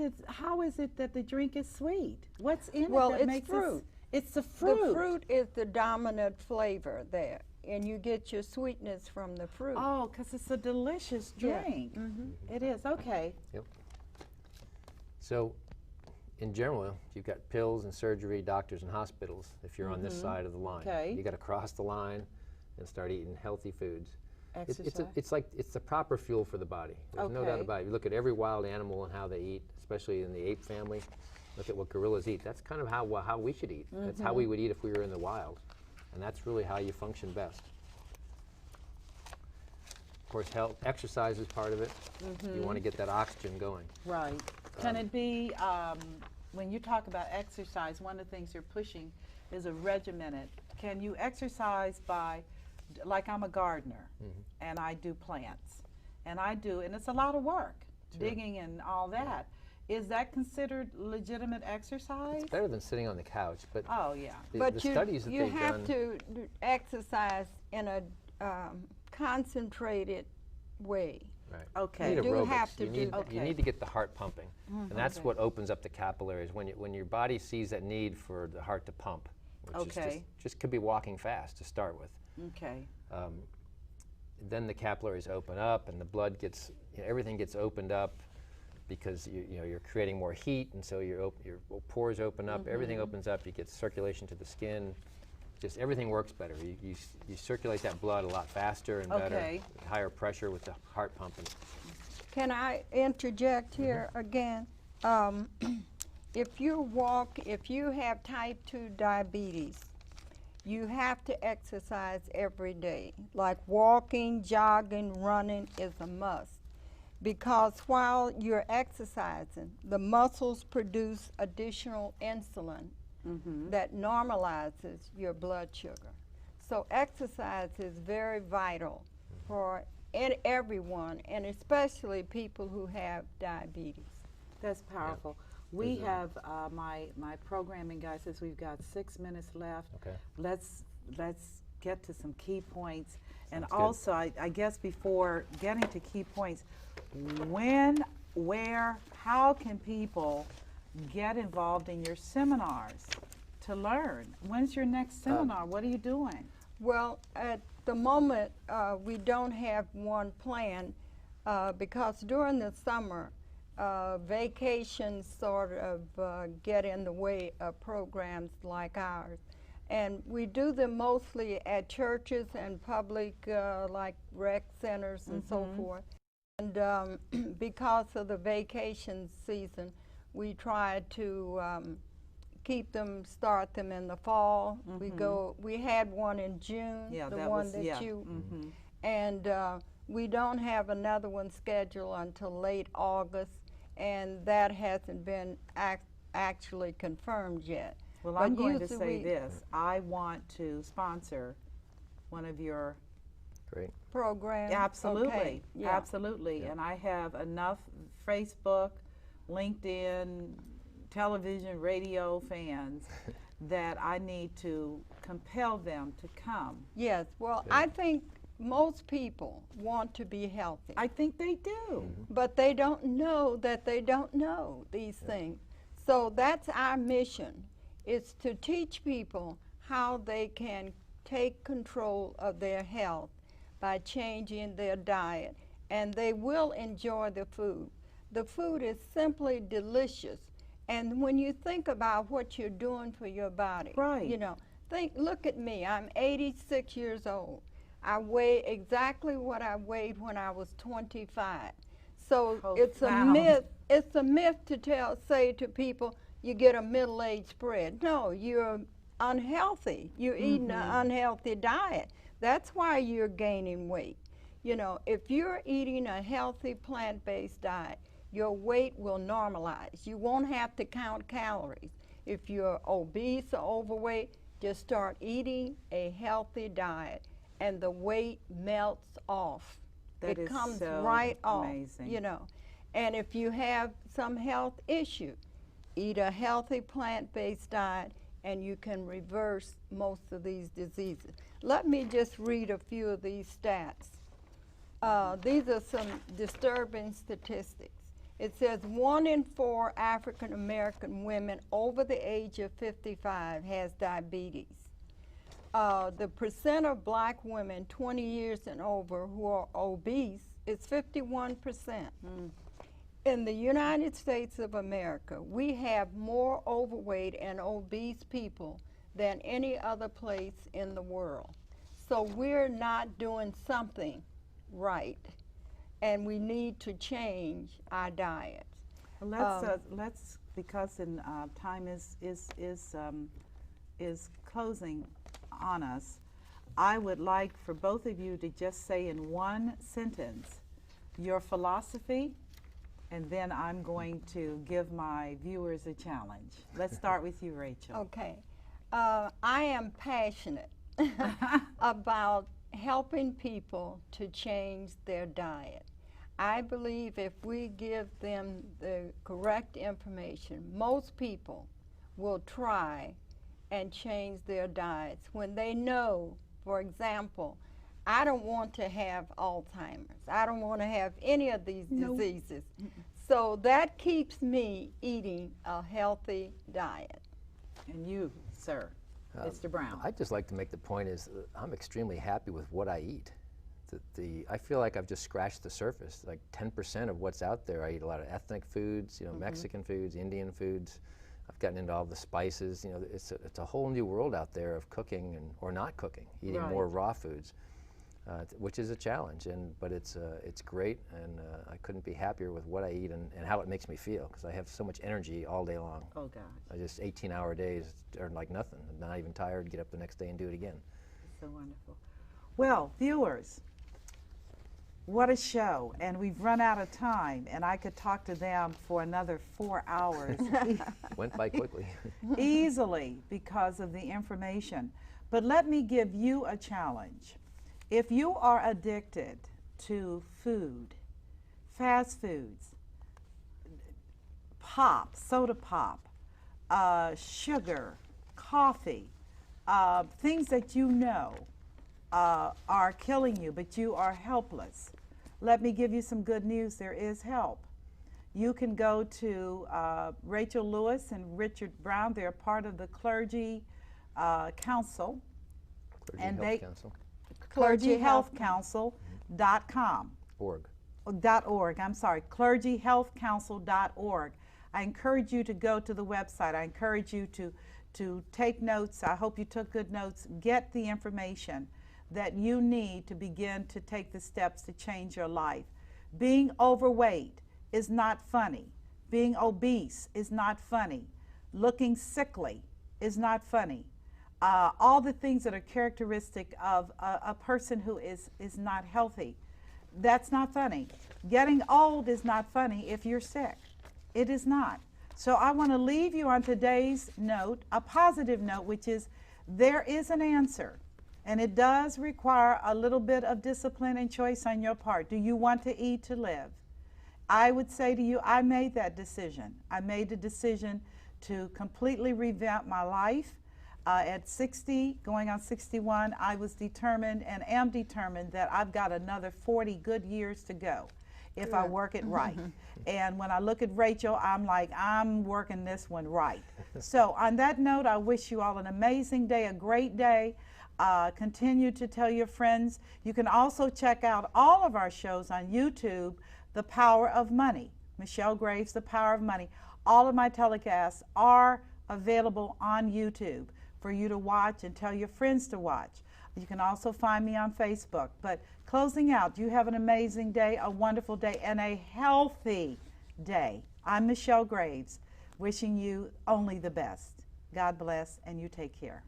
Speaker 1: is it that the drink is sweet? What's in it that
Speaker 2: it's
Speaker 1: makes
Speaker 2: fruit.
Speaker 1: It's the fruit.
Speaker 2: The fruit is the dominant flavor there, and you get your sweetness from the fruit.
Speaker 1: Oh, because it's a delicious drink.
Speaker 2: Yeah.
Speaker 1: It is. Okay.
Speaker 3: Yep. So, in general, you've got pills and surgery, doctors and hospitals. If you're on this side of the line,
Speaker 1: Okay.
Speaker 3: you got to cross the line and start eating healthy foods.
Speaker 1: Exercise.
Speaker 3: It's the proper fuel for the body. There's no doubt
Speaker 1: Okay.
Speaker 3: about it. You look at every wild animal and how they eat, especially in the ape family. Look at what gorillas eat. That's kind of how we should eat. That's how we would eat if we were in the wild, and that's really how you function best. Of course, exercise is part of it. You want to get that oxygen going.
Speaker 1: Right. Can it be, when you talk about exercise, one of the things you're pushing is a regimented. Can you exercise by, like I'm a gardener, and I do plants, and it's a lot of work, digging and all that. Is that considered legitimate exercise?
Speaker 3: It's better than sitting on the couch, but
Speaker 1: Oh, yeah.
Speaker 2: But
Speaker 3: the studies that
Speaker 2: you
Speaker 3: they've
Speaker 2: have
Speaker 3: done.
Speaker 2: to exercise in a concentrated way.
Speaker 3: Right.
Speaker 1: Okay.
Speaker 3: You need
Speaker 2: You do
Speaker 3: aerobics.
Speaker 2: have to
Speaker 3: you
Speaker 2: do
Speaker 3: need,
Speaker 2: that.
Speaker 3: you need to get the heart pumping, and that's
Speaker 1: Okay.
Speaker 3: what opens up the capillaries when your body sees that need for the heart to pump, which is
Speaker 1: Okay.
Speaker 3: just could be walking fast to start with.
Speaker 1: Okay.
Speaker 3: Then the capillaries open up, and the blood gets, everything gets opened up because you're creating more heat, and so your pores open up. Everything opens up. You get circulation to the skin. Just everything works better. You circulate that blood a lot faster and better,
Speaker 1: Okay.
Speaker 3: higher pressure with the heart pumping.
Speaker 2: Can I interject here again? If you have type 2 diabetes, you have to exercise every day. Like walking, jogging, running is a must. Because while you're exercising, the muscles produce additional insulin that normalizes your blood sugar. So exercise is very vital for everyone, and especially people who have diabetes.
Speaker 1: That's powerful. We have my programming guy says we've got 6 minutes left.
Speaker 3: Okay.
Speaker 1: Let's get to some key points. And
Speaker 3: Sounds good.
Speaker 1: also, I guess before getting to key points, when, where, how can people get involved in your seminars to learn? When's your next seminar? What are you doing?
Speaker 2: Well, at the moment, we don't have one planned because during the summer, vacations sort of get in the way of programs like ours. And we do them mostly at churches and public, like rec centers and so forth. And because of the vacation season, we try to start them in the fall. We had one in June, and we don't have another one scheduled until late August, and that hasn't been actually confirmed yet.
Speaker 1: Well,
Speaker 2: But
Speaker 1: I'm going to
Speaker 2: usually
Speaker 1: say this. I want to sponsor one of your
Speaker 3: Great.
Speaker 2: programs.
Speaker 1: Absolutely,
Speaker 2: Okay, yeah.
Speaker 1: absolutely. And I have enough Facebook, LinkedIn, television, radio fans that I need to compel them to come.
Speaker 2: Yes, well, I think most people want to be healthy,
Speaker 1: I think they do.
Speaker 2: but they don't know that they don't know these things. So that's our mission, is to teach people how they can take control of their health by changing their diet, and they will enjoy the food. The food is simply delicious, and when you think about what you're doing for your body,
Speaker 1: Right.
Speaker 2: Look at me, I'm 86 years old. I weigh exactly what I weighed when I was 25. So it's a
Speaker 1: Profound.
Speaker 2: myth to say to people, you get a middle-aged spread. No, you're unhealthy. You're eating an unhealthy diet. That's why you're gaining weight. If you're eating a healthy plant-based diet, your weight will normalize. You won't have to count calories. If you're obese or overweight, just start eating a healthy diet, and the weight melts off.
Speaker 1: That
Speaker 2: it
Speaker 1: is
Speaker 2: comes
Speaker 1: so
Speaker 2: right
Speaker 1: amazing.
Speaker 2: off, you know. And if you have some health issue, eat a healthy plant-based diet and you can reverse most of these diseases. Let me just read a few of these stats. These are some disturbing statistics. It says 1 in 4 African American women over the age of 55 has diabetes. The percent of black women 20 years and over who are obese is 51%. In the United States of America, we have more overweight and obese people than any other place in the world. So we're not doing something right, and we need to change our diets.
Speaker 1: Let's because time is closing on us. I would like for both of you to just say in one sentence your philosophy, and then I'm going to give my viewers a challenge. Let's start with you, Rachel.
Speaker 2: Okay. I am passionate about helping people to change their diet. I believe if we give them the correct information, most people will try and change their diets when they know, for example, I don't want to have Alzheimer's. I don't want to have any of these diseases. So that keeps me eating a healthy diet.
Speaker 1: And you, sir, Mr. Brown.
Speaker 3: I'd just like to make the point is I'm extremely happy with what I eat. I feel like I've just scratched the surface. Like 10% of what's out there, I eat a lot of ethnic foods, you know, Mexican foods, Indian foods. I've gotten into all the spices. You know, it's a whole new world out there of cooking or not cooking, eating more raw foods, which is a challenge. But it's great, and I couldn't be happier with what I eat and how it makes me feel, because I have so much energy all day long.
Speaker 1: Oh gosh.
Speaker 3: I just 18-hour days are like nothing. I'm not even tired. Get up the next day and do it again.
Speaker 1: So wonderful. Well, viewers, what a show, and we've run out of time, and I could talk to them for another 4 hours.
Speaker 3: Went by quickly.
Speaker 1: Easily, because of the information. But let me give you a challenge. If you are addicted to food, fast foods, pop, soda pop, sugar, coffee, things that you know are killing you, but you are helpless, let me give you some good news. There is help. You can go to Rachel Lewis and Richard Brown. They're part of the Clergy Council. ClergyHealthCouncil.com. .org, I'm sorry, ClergyHealthCouncil.org. I encourage you to go to the website. I encourage you to take notes. I hope you took good notes. Get the information that you need to begin to take the steps to change your life. Being overweight is not funny. Being obese is not funny. Looking sickly is not funny. All the things that are characteristic of a person who is not healthy, that's not funny. Getting old is not funny if you're sick. It is not. So I want to leave you on today's note, a positive note, which is there is an answer. And it does require a little bit of discipline and choice on your part. Do you want to eat to live? I would say to you, I made that decision. I made the decision to completely revamp my life. At 60, going on 61, I was determined and am determined that I've got another 40 good years to go if I work it right. And when I look at Rachel, I'm like, I'm working this one right. So on that note, I wish you all an amazing day, a great day. Continue to tell your friends. You can also check out all of our shows on YouTube, The Power of Money. Michelle Graves, The Power of Money. All of my telecasts are available on YouTube for you to watch and tell your friends to watch. You can also find me on Facebook. But closing out, you have an amazing day, a wonderful day, and a healthy day. I'm Michelle Graves, wishing you only the best. God bless, and you take care.